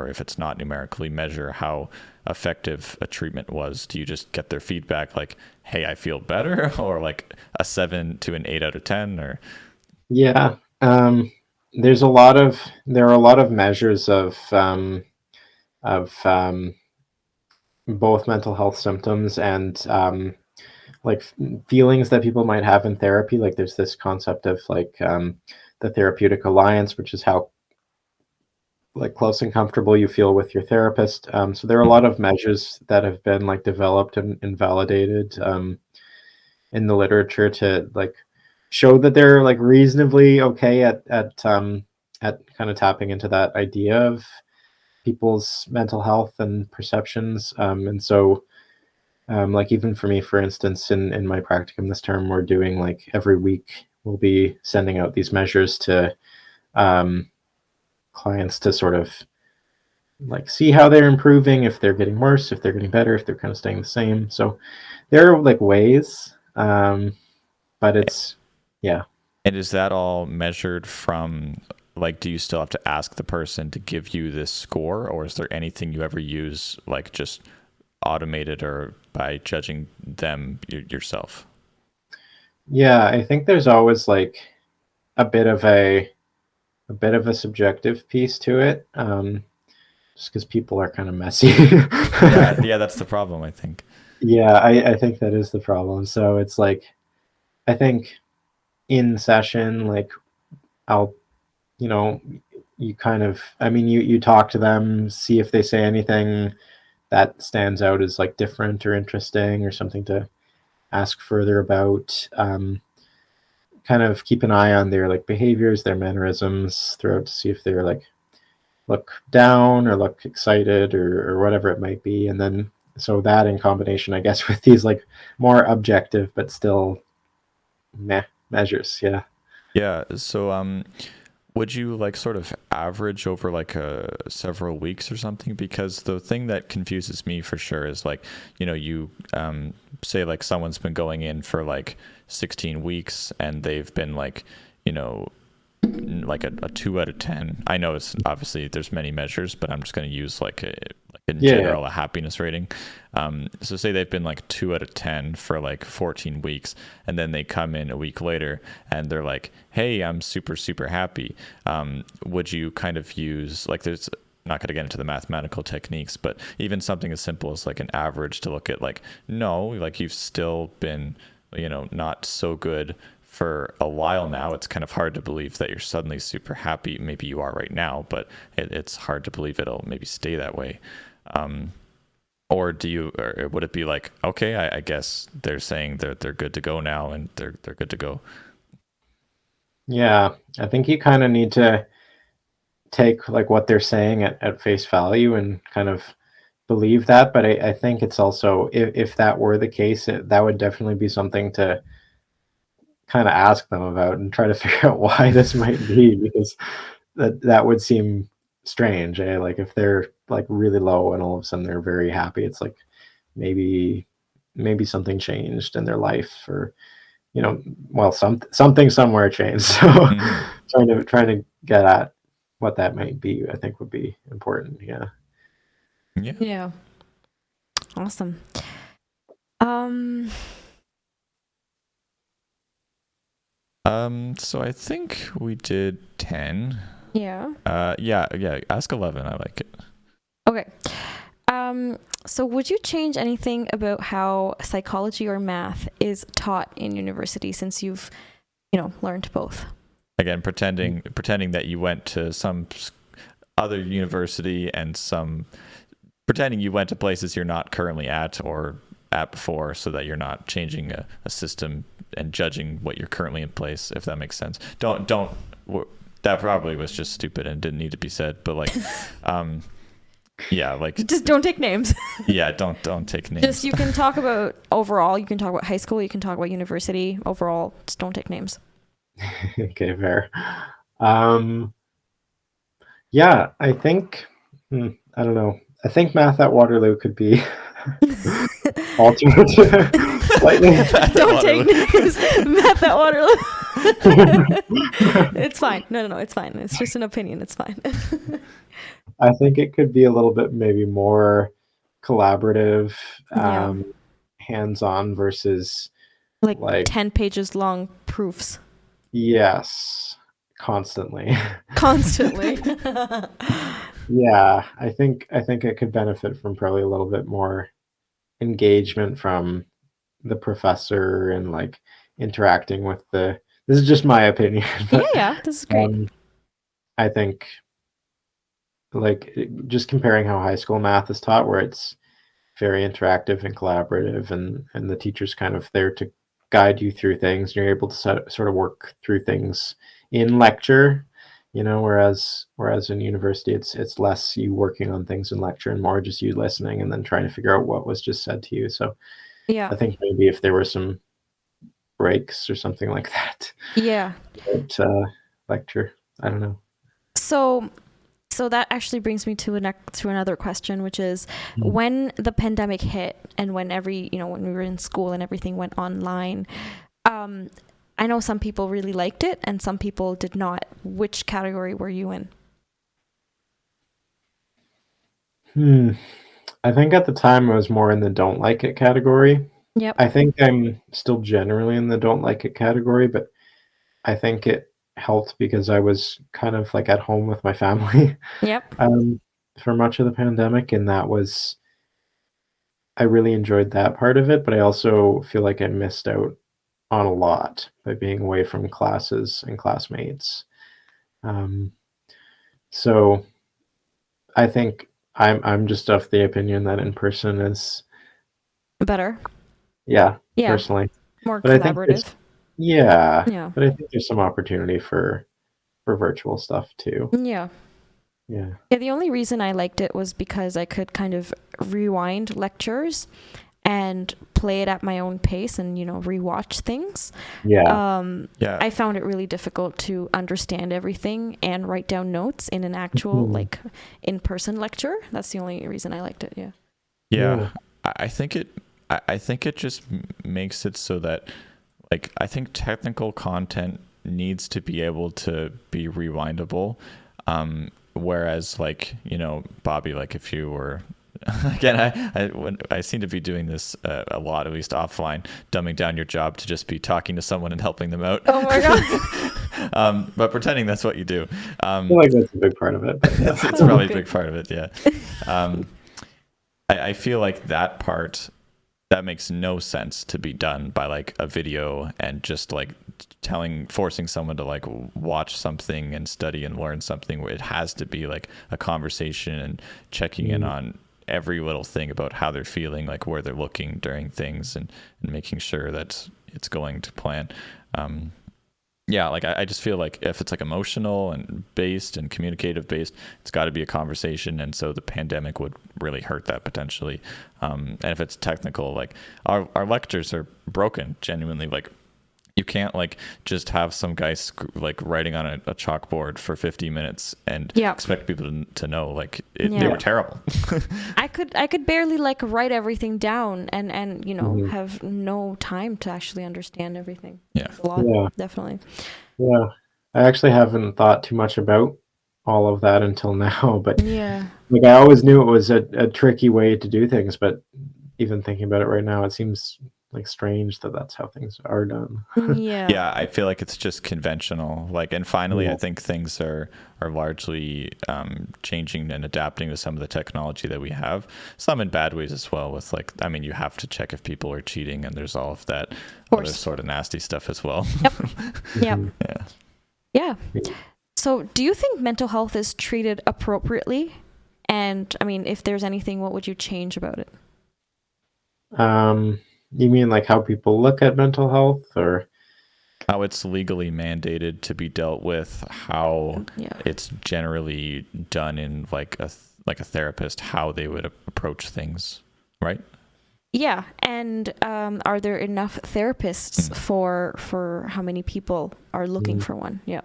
if it's not numerically, measure how effective a treatment was? Do you just get their feedback like, hey, I feel better, or like a 7 to an 8 out of 10, or Yeah. There are a lot of measures of both mental health symptoms and like feelings that people might have in therapy. Like there's this concept of like the therapeutic alliance, which is how like close and comfortable you feel with your therapist. So there are a lot of measures that have been like developed and validated in the literature to like show that they're like reasonably okay at kind of tapping into that idea of people's mental health and perceptions. And so like even for me, for instance, in my practicum this term, we're doing like every week we'll be sending out these measures to clients to sort of like see how they're improving, if they're getting worse, if they're getting better, if they're kind of staying the same. So there are like ways, but it's yeah. and is that all measured from like, do you still have to ask the person to give you this score, or is there anything you ever use like just automated or by judging them yourself? Yeah, I think there's always like a bit of a subjective piece to it, just because people are kind of messy. Yeah, that's the problem, I think. Yeah, I think that is the problem. So it's like, I think in session, like I'll, you know, you kind of, I mean, you talk to them, see if they say anything that stands out as like different or interesting or something to ask further about. Kind of keep an eye on their like behaviors, their mannerisms throughout to see if they're like look down or look excited or whatever it might be. And then so that in combination, I guess, with these like more objective but still measures. Yeah. Yeah. So would you like sort of average over like several weeks or something? Because the thing that confuses me for sure is like, you say like someone's been going in for like 16 weeks and they've been like, like a 2 out of 10. I know it's obviously there's many measures, but I'm just going to use like in general a happiness rating. So say they've been like 2 out of 10 for like 14 weeks, and then they come in a week later and they're like, hey, I'm super, super happy. Would you kind of use like, there's not going to get into the mathematical techniques, but even something as simple as like an average to look at like, no, like you've still been, not so good for a while now. It's kind of hard to believe that you're suddenly super happy. Maybe you are right now, but it's hard to believe it'll maybe stay that way. Or would it be like, okay, I guess they're saying they're good to go now and they're good to go. Yeah, I think you kind of need to take like what they're saying at face value and kind of believe that. But I think it's also, if that were the case, that would definitely be something to kind of ask them about and try to figure out why this might be, because that would seem strange. Like if they're like really low and all of a sudden they're very happy, it's like maybe something changed in their life, or well, something somewhere changed. So trying to get at what that might be, I think would be important. Yeah. Awesome. So I think we did 10. Yeah. Yeah. Ask 11. I like it. Okay. So would you change anything about how psychology or math is taught in university, since you've, learned both? Again, pretending that you went to some other university and pretending you went to places you're not currently at or at before, so that you're not changing a system and judging what you're currently in place, if that makes sense. Don't that probably was just stupid and didn't need to be said, but like yeah, like just don't take names. Yeah, don't take names. Just, you can talk about overall, you can talk about high school, you can talk about university. Overall, just don't take names. Okay, fair. Yeah, I think I don't know. I think math at Waterloo could be altered. Slightly. Don't take names. Math at Waterloo. It's fine. No, it's fine. It's just an opinion. It's fine. I think it could be a little bit maybe more collaborative, Yeah. hands-on versus Like like 10 pages long proofs yes, constantly. constantly. Yeah, I think it could benefit from probably a little bit more engagement from the professor and like interacting with the this is just my opinion, Yeah, but yeah. This is great. I think like just comparing how high school math is taught where it's very interactive and collaborative and the teacher's kind of there to guide you through things. You're able to sort of work through things in lecture, whereas in university it's less you working on things in lecture and more just you listening and then trying to figure out what was just said to you. So Yeah. I think maybe if there were some breaks or something like that Yeah. at lecture, I don't know. So that actually brings me to another question, which is when the pandemic hit and when when we were in school and everything went online, I know some people really liked it and some people did not. Which category were you in? I think at the time I was more in the don't like it category. Yep. I think I'm still generally in the don't like it category, but I think it helped because I was kind of like at home with my family Yep. for much of the pandemic, and I really enjoyed that part of it, but I also feel like I missed out on a lot by being away from classes and classmates. Um, so I think I'm just of the opinion that in person is Better. yeah, Yeah. personally. More But I think there's collaborative. yeah, Yeah. but I think there's some opportunity for virtual stuff too. Yeah. Yeah. Yeah, the only reason I liked it was because I could kind of rewind lectures and play it at my own pace and, rewatch things. Yeah. Yeah. I found it really difficult to understand everything and write down notes in an actual, like, in-person lecture. That's the only reason I liked it, yeah. Yeah. I think it just makes it so that, like, I think technical content needs to be able to be rewindable. Whereas, like, Bobby, like, if you were again, I seem to be doing this a lot, at least offline, dumbing down your job to just be talking to someone and helping them out. Oh my god. But pretending that's what you do. I feel like that's a big part of it. It's probably a big part of it, yeah. I feel like that part, that makes no sense to be done by like a video and just like forcing someone to like watch something and study and learn something, where it has to be like a conversation and checking in on every little thing about how they're feeling, like where they're looking during things, and making sure that it's going to plan. Yeah, like I just feel like if it's like emotional and based and communicative based, it's got to be a conversation, and so the pandemic would really hurt that potentially. And if it's technical, like our lectures are broken, genuinely. Like you can't like just have some guy like writing on a chalkboard for 50 minutes and expect people to know. Like they were terrible. I could barely like write everything down and have no time to actually understand everything. Yeah. It's a lot, definitely. Yeah. I actually haven't thought too much about all of that until now, but like I always knew it was a tricky way to do things, but even thinking about it right now, it seems like strange that that's how things are done. Yeah, I feel like it's just conventional. Like, and finally, I think things are largely changing and adapting to some of the technology that we have. Some in bad ways as well. With like, I mean, you have to check if people are cheating, and there's all of that other sort of nasty stuff as well. Yep. Yeah. So, do you think mental health is treated appropriately? And I mean, if there's anything, what would you change about it? You mean like how people look at mental health, or how it's legally mandated to be dealt with, how it's generally done in like a therapist, how they would approach things, right? Yeah, and are there enough therapists for how many people are looking for one? Yeah.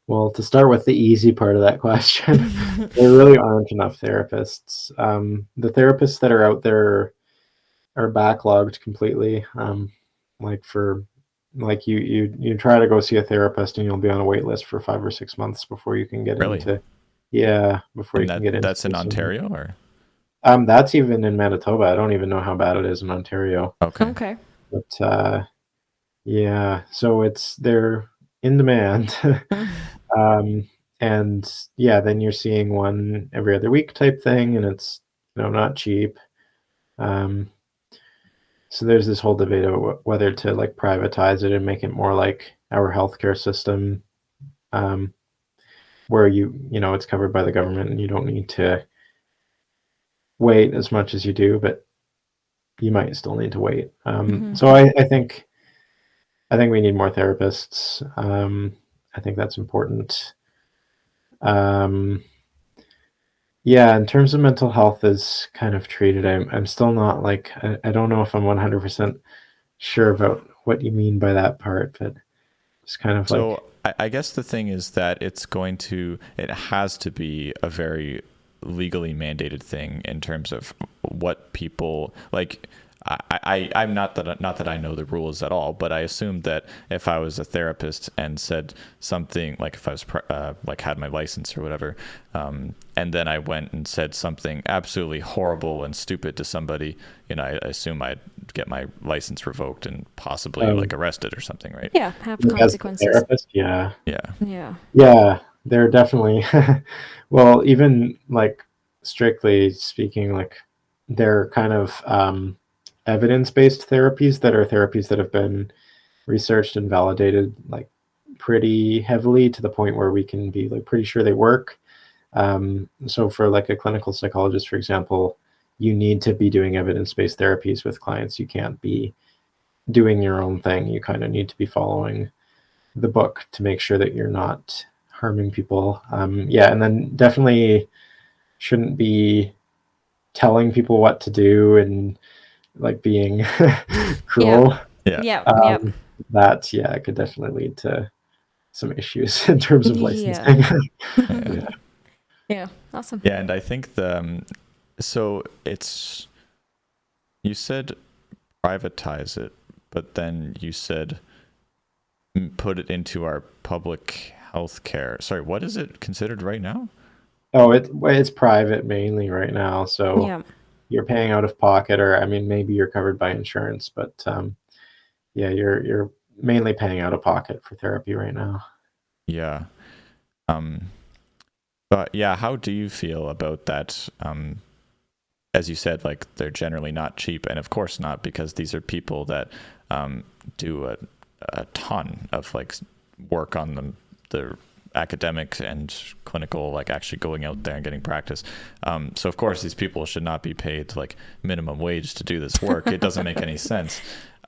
Well, to start with the easy part of that question, there really aren't enough therapists. The therapists that are out there are backlogged completely. Like for like you try to go see a therapist and you'll be on a wait list for 5 or 6 months before you can get Really? into yeah, before you And can get into that's in some. Ontario, or? That's even in Manitoba. I don't even know how bad it is in Ontario. Okay. Okay. But yeah, so they're in demand. Um, and yeah, then you're seeing one every other week type thing, and it's not cheap. Um, so there's this whole debate about whether to like privatize it and make it more like our healthcare system, um, where it's covered by the government and you don't need to wait as much as you do, but you might still need to wait. Hmm. So I think we need more therapists. I think that's important. Um, yeah, in terms of mental health is kind of treated, I'm still not like I don't know if I'm 100% sure about what you mean by that part, but it's kind of like So I guess the thing is that it has to be a very legally mandated thing in terms of what people like. I'm not that I know the rules at all, but I assumed that if I was a therapist and said something like if I was like had my license or whatever, and then I went and said something absolutely horrible and stupid to somebody, I assume I'd get my license revoked and possibly like um, arrested or something, right? Yeah, have as a consequences. therapist, yeah, Yeah. Yeah. yeah, they're definitely well, even like strictly speaking, like they're kind of evidence-based therapies that are therapies that have been researched and validated like pretty heavily to the point where we can be like pretty sure they work. So for like a clinical psychologist, for example, you need to be doing evidence-based therapies with clients. You can't be doing your own thing. You kind of need to be following the book to make sure that you're not harming people. Yeah, and then definitely shouldn't be telling people what to do and like being Yeah. cruel. Yeah. Yeah. Yeah. Um, that yeah, it could definitely lead to some issues in terms of Yeah. licensing. Yeah. Yeah. Yeah. Awesome. Yeah, and I think so it's you said privatize it, but then you said put it into our public health care. Sorry, what is it considered right now? Oh, it's private mainly right now, so Yeah. you're paying out of pocket, or I mean, maybe you're covered by insurance, but yeah, you're mainly paying out of pocket for therapy right now. Yeah. Um, but yeah, how do you feel about that? As you said, like they're generally not cheap, and of course not, because these are people that do a ton of like work on the academic and clinical, like actually going out there and getting practice. So of course these people should not be paid like minimum wage to do this work. It doesn't make any sense.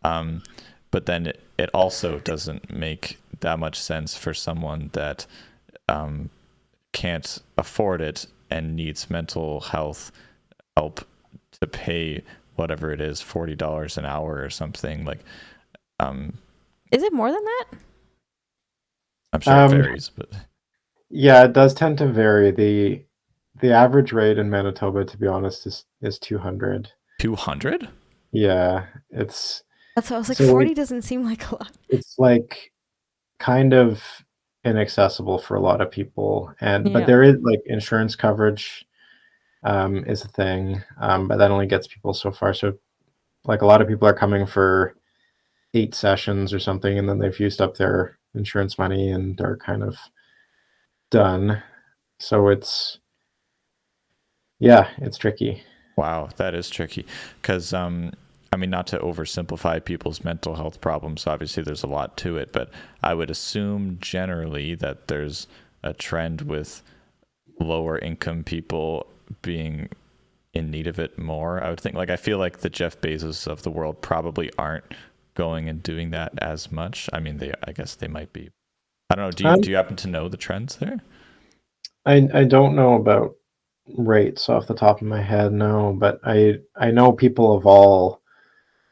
But then it also doesn't make that much sense for someone that can't afford it and needs mental health help to pay whatever it is, $40 an hour or something. Like Is it more than that? I'm sure it Um, varies, but yeah, it does tend to vary. The average rate in Manitoba, to be honest, is 200. 200. Yeah, it's That's why I was like, so 40 doesn't seem like a lot. it's like kind of inaccessible for a lot of people, but Yeah. there is like insurance coverage is a thing, but that only gets people so far. So like a lot of people are coming for 8 sessions or something, and then they've used up their insurance money and are kind of done. So it's tricky. Wow, that is tricky. Because, I mean, not to oversimplify people's mental health problems, obviously there's a lot to it, but I would assume generally that there's a trend with lower income people being in need of it more. I would think, like, I feel like the Jeff Bezos of the world probably aren't going and doing that as much. I mean, I guess they might be. I don't know. Um, Do you happen to know the trends there? I don't know about rates off the top of my head, no, but I know people of all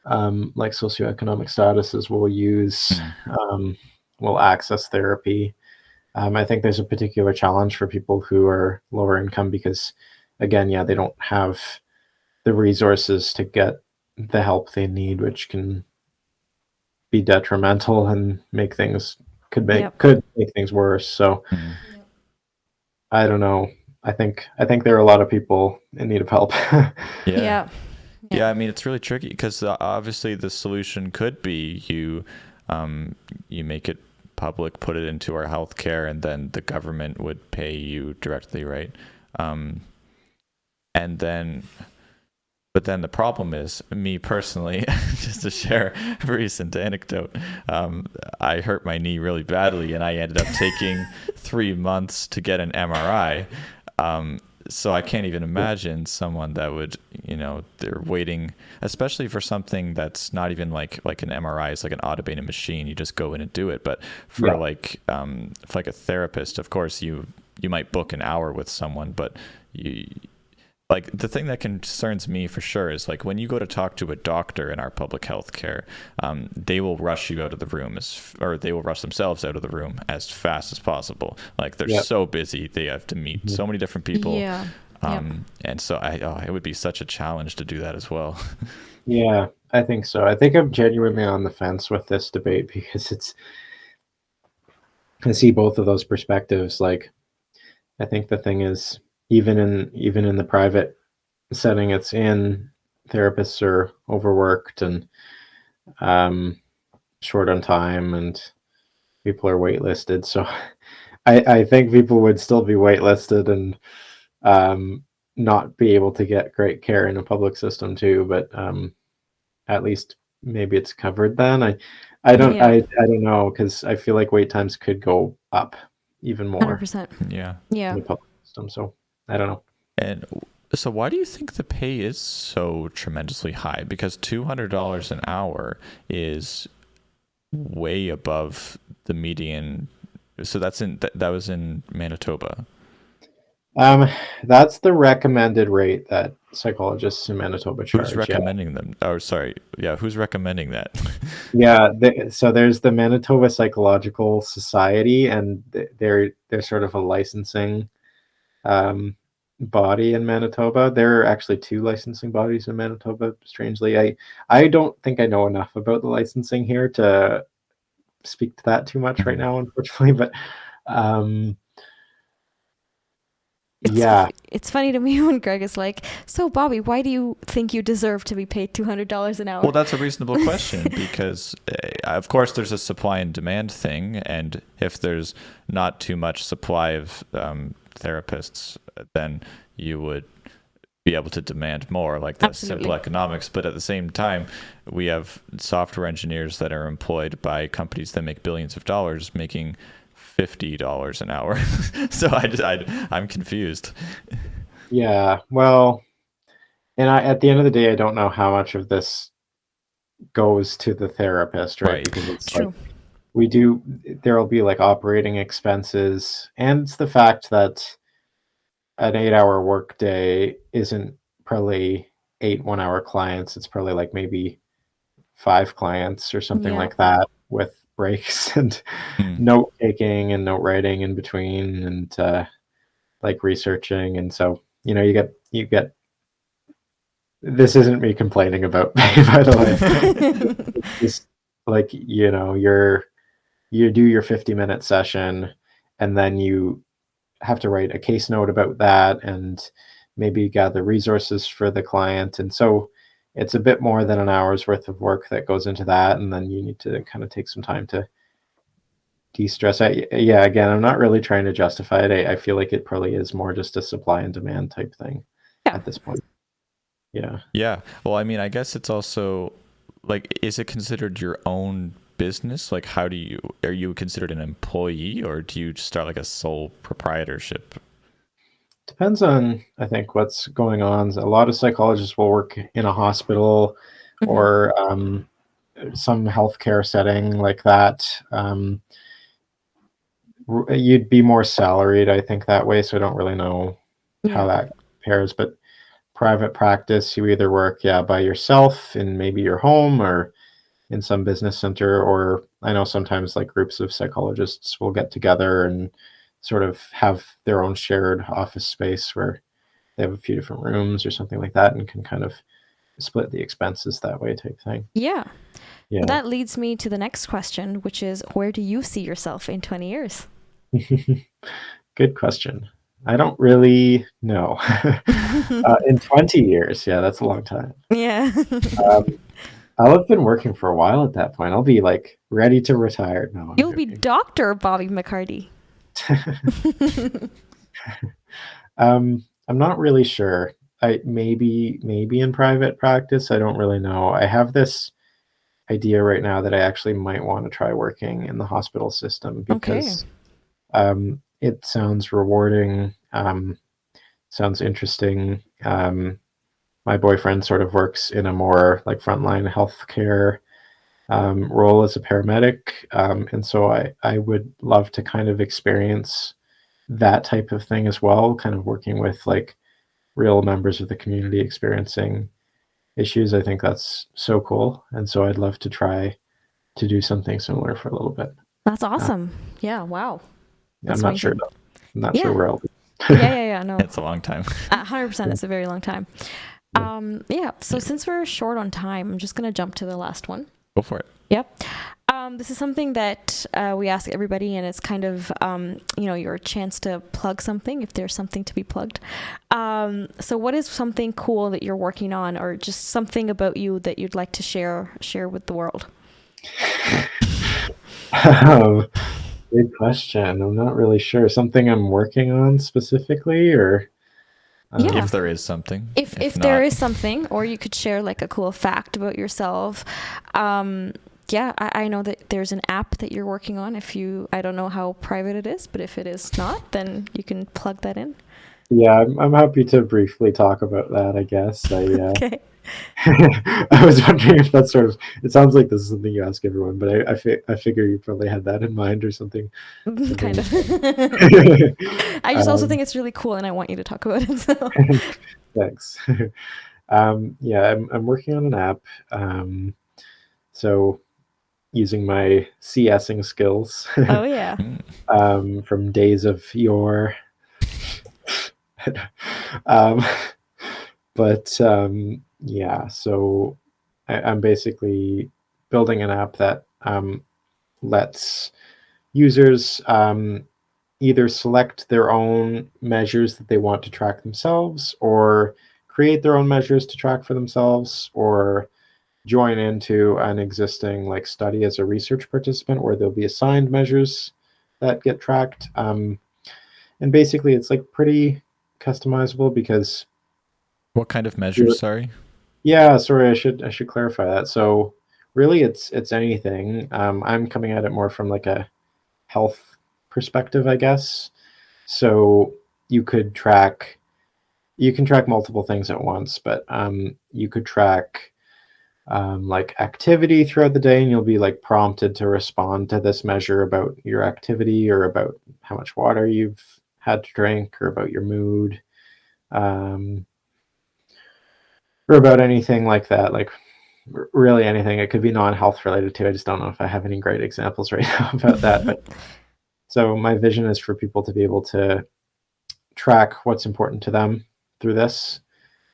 like socioeconomic statuses Hmm. will access therapy. I think there's a particular challenge for people who are lower income because, again, yeah, they don't have the resources to get the help they need, which can be detrimental and Yep. could make things worse. So Mhm. I don't know. I think there are a lot of people in need of help. Yeah. Yeah. Yeah, I mean it's really tricky because obviously the solution could be you make it public, put it into our healthcare, and then the government would pay you directly, right? Um, and then, but then the problem is, me personally, just to share a recent anecdote, I hurt my knee really badly, and I ended up taking 3 months to get an MRI. Um, so I can't even imagine someone that would, they're waiting, especially for something that's not even like an MRI is like an automated machine. You just go in and do it. But for Yeah. for like a therapist, of course, you might book an hour with someone, but you like the thing that concerns me for sure is like when you go to talk to a doctor in our public health care, they will rush you out of the room or they will rush themselves out of the room as fast as possible. Like they're Yep. so busy, they have to meet so many different people. Yeah. Yep. And so it would be such a challenge to do that as well. Yeah, I think so. I think I'm genuinely on the fence with this debate because I see both of those perspectives. Like, I think the thing is, even in the private setting it's in, therapists are overworked and um, short on time, and people are waitlisted. So I think people would still be waitlisted and um, not be able to get great care in a public system too. But at least maybe it's covered then. I don't Yeah. I don't know because I feel like wait times could go up even more 100%. Yeah. in Yeah. the public system. So I don't know. And so why do you think the pay is so tremendously high? Because $200 an hour is way above the median. So that was in Manitoba. Um, that's the recommended rate that psychologists in Manitoba Who's charge. Yeah, recommending them? Oh, sorry. Yeah, who's recommending that? yeah. So there's the Manitoba Psychological Society, and they're sort of a licensing um, body in Manitoba. There are actually two licensing bodies in Manitoba. Strangely, I don't think I know enough about the licensing here to speak to that too much right now, unfortunately. But um, yeah, It's funny to me when Greg is like, "So Bobby, why do you think you deserve to be paid $200 an hour?" Well, that's a reasonable question because, of course, there's a supply and demand thing, and if there's not too much supply of therapists, then you would be able to demand more, like the Absolutely. simple economics. But at the same time, we have software engineers that are employed by companies that make billions of dollars, making $50 an hour. So I'm confused. yeah. Well, and at the end of the day, I don't know how much of this goes to the therapist, right? Right. Because it's like True. there'll be like operating expenses, and it's the fact that an 8-hour workday isn't probably 8 1-hour clients. It's probably like maybe 5 clients or something Yeah. like that with breaks and Mm. note taking and note writing in between and like researching. And so, you get this isn't me complaining about pay, by the way. It's just like, you do your 50-minute session and then you have to write a case note about that and maybe gather resources for the client. And so it's a bit more than an hour's worth of work that goes into that. And then you need to kind of take some time to de-stress. Yeah, again, I'm not really trying to justify it. I feel like it probably is more just a supply and demand type thing Yeah. at this point. Yeah. Yeah. Well, I mean, I guess it's also like, is it considered your own business? Like, are you considered an employee or do you start like a sole proprietorship? Depends on, I think, what's going on. A lot of psychologists will work in a hospital Mhm. or some healthcare setting like that. You'd be more salaried, I think, that way. So I don't really know how Yeah. that compares. But private practice, you either work, yeah, by yourself in maybe your home or in some business center, or I know sometimes like groups of psychologists will get together and sort of have their own shared office space where they have a few different rooms or something like that and can kind of split the expenses that way type thing. Yeah. Yeah. That leads me to the next question, which is, where do you see yourself in 20 years? Good question. I don't really know. In 20 years, yeah, that's a long time. Yeah. I'll have been working for a while at that point. I'll be like ready to retire. No, I'm You'll be joking. Dr. Bobby McHardy. I'm not really sure. I maybe in private practice. I don't really know. I have this idea right now that I actually might want to try working in the hospital system because it sounds rewarding, sounds interesting. My boyfriend sort of works in a more like frontline healthcare role as a paramedic, and so I would love to kind of experience that type of thing as well, kind of working with like real members of the community experiencing issues. I think that's so cool, and so I'd love to try to do something similar for a little bit. That's awesome. Yeah. Wow. That's I'm not sure amazing. though. I'm not sure where I'll be. Yeah. No. It's a long time. 100%. It's a very long time. So since we're short on time, I'm just going to jump to the last one. Go for it. Yep. This is something that we ask everybody, and it's kind of, your chance to plug something if there's something to be plugged. So what is something cool that you're working on, or just something about you that you'd like to share with the world? Good question. I'm not really sure. Something I'm working on specifically, or if there is something. If there is something, or you could share like a cool fact about yourself. I know that there's an app that you're working on. I don't know how private it is, but if it is not, then you can plug that in. Yeah, I'm happy to briefly talk about that, I guess. Okay. I was wondering if that's sort of, it sounds like this is something you ask everyone, but I figure you probably had that in mind or something. Kind of. I just also think it's really cool, and I want you to talk about it. So. Thanks. I'm working on an app. So using my CSing skills. Oh yeah. From days of yore. So I'm basically building an app that lets users either select their own measures that they want to track themselves, or create their own measures to track for themselves, or join into an existing like study as a research participant where there'll be assigned measures that get tracked. And basically it's like pretty customizable because... What kind of measures, sorry? Yeah, sorry, I should clarify that. So really it's anything. I'm coming at it more from like a health perspective, I guess. So you can track multiple things at once, but you could track like activity throughout the day, and you'll be like prompted to respond to this measure about your activity, or about how much water you've had to drink, or about your mood, or about anything like that, like really anything. It could be non-health related too. I just don't know if I have any great examples right now about that. But so my vision is for people to be able to track what's important to them through this,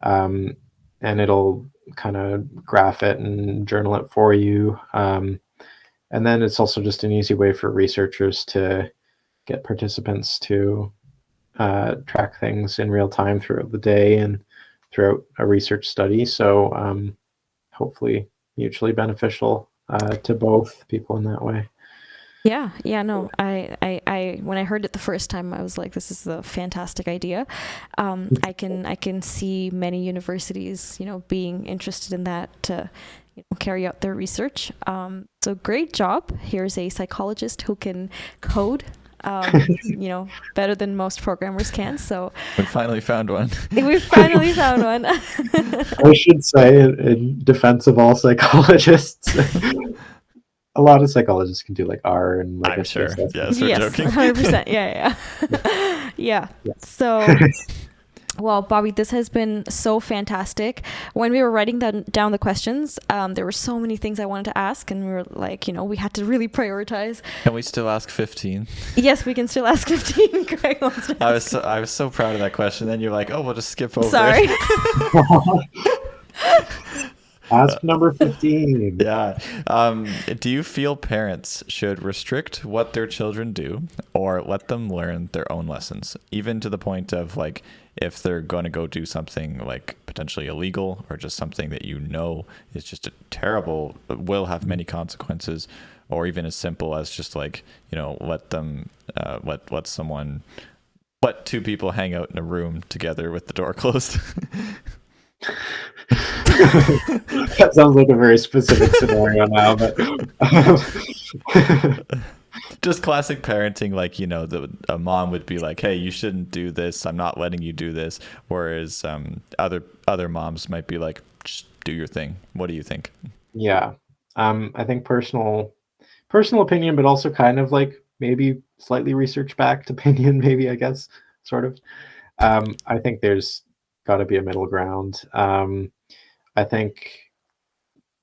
and it'll kind of graph it and journal it for you. And then it's also just an easy way for researchers to get participants to track things in real time throughout the day and throughout a research study. So hopefully mutually beneficial to both people in that way. Yeah, no, I when I heard it the first time, I was like, this is a fantastic idea. I can see many universities, being interested in that to carry out their research. So great job. Here's a psychologist who can code, better than most programmers can. So we finally found one. We finally found one. I should say, in defense of all psychologists, a lot of psychologists can do like R and like I'm sure. Yes, we're joking. 100%. Yeah. So, well, Bobby, this has been so fantastic. When we were writing down the questions, there were so many things I wanted to ask, and we were like, we had to really prioritize. Can we still ask 15? Yes, we can still ask 15. Greg wants to I was so proud of that question. Then you're like, oh, we'll just skip over Sorry. it. Ask number 15. Yeah. Do you feel parents should restrict what their children do or let them learn their own lessons, even to the point of like if they're going to go do something like potentially illegal or just something that you know is just a terrible, will have many consequences, or even as simple as just like, you know, let them, let two people hang out in a room together with the door closed? That sounds like a very specific scenario now, but Just classic parenting, like, you know, a mom would be like, hey, you shouldn't do this, I'm not letting you do this, whereas other moms might be like, just do your thing. What do you think? yeah. I think personal opinion, but also kind of like maybe slightly research backed opinion, maybe, I guess, sort of. I think there's got to be a middle ground. I think,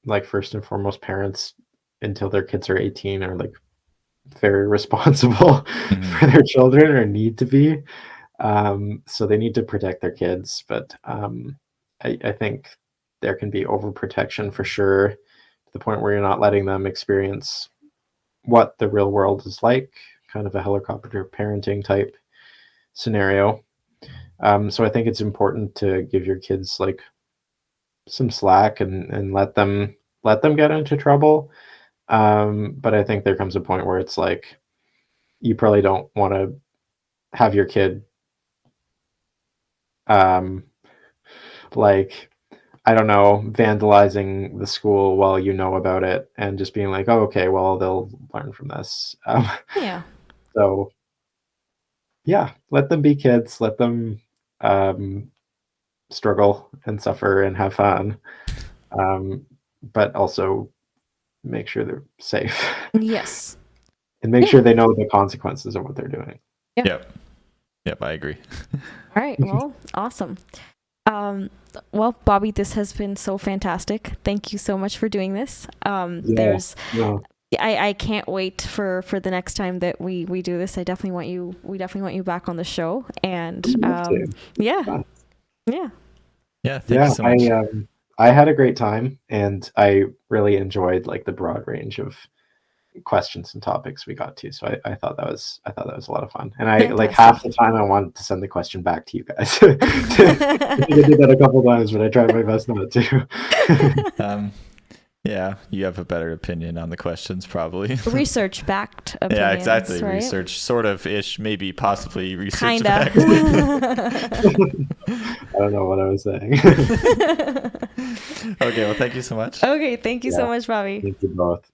like, first and foremost, parents until their kids are 18 are like very responsible for their children, or need to be. So they need to protect their kids, but I think there can be overprotection for sure, to the point where you're not letting them experience what the real world is like, kind of a helicopter parenting type scenario. So I think it's important to give your kids like some slack and let them get into trouble. But I think there comes a point where it's like you probably don't want to have your kid like, I don't know, vandalizing the school while you know about it and just being like, oh, okay, well, they'll learn from this. Yeah. So yeah, let them be kids, let them struggle and suffer and have fun, but also make sure they're safe Yes. and make Yeah. sure they know the consequences of what they're doing. Yeah. Yep, I agree. All right. Well, awesome. Well, Bobby, this has been so fantastic. Thank you so much for doing this. There's, No, I can't wait for the next time that we do this. We definitely want you back on the show. And yeah, Fun. yeah. Yeah, thank you so much. I had a great time, and I really enjoyed like the broad range of questions and topics we got to. So I thought that was a lot of fun. And I like half the time I wanted to send the question back to you guys. I did that a couple of times, but I tried my best not to. Yeah, you have a better opinion on the questions, probably. Research backed opinions. Yeah, exactly. Right? Research, sort of ish, maybe possibly research Kinda. backed. I don't know what I was saying. Okay, well, thank you so much. Okay, thank you so much, Bobby. Thank you both.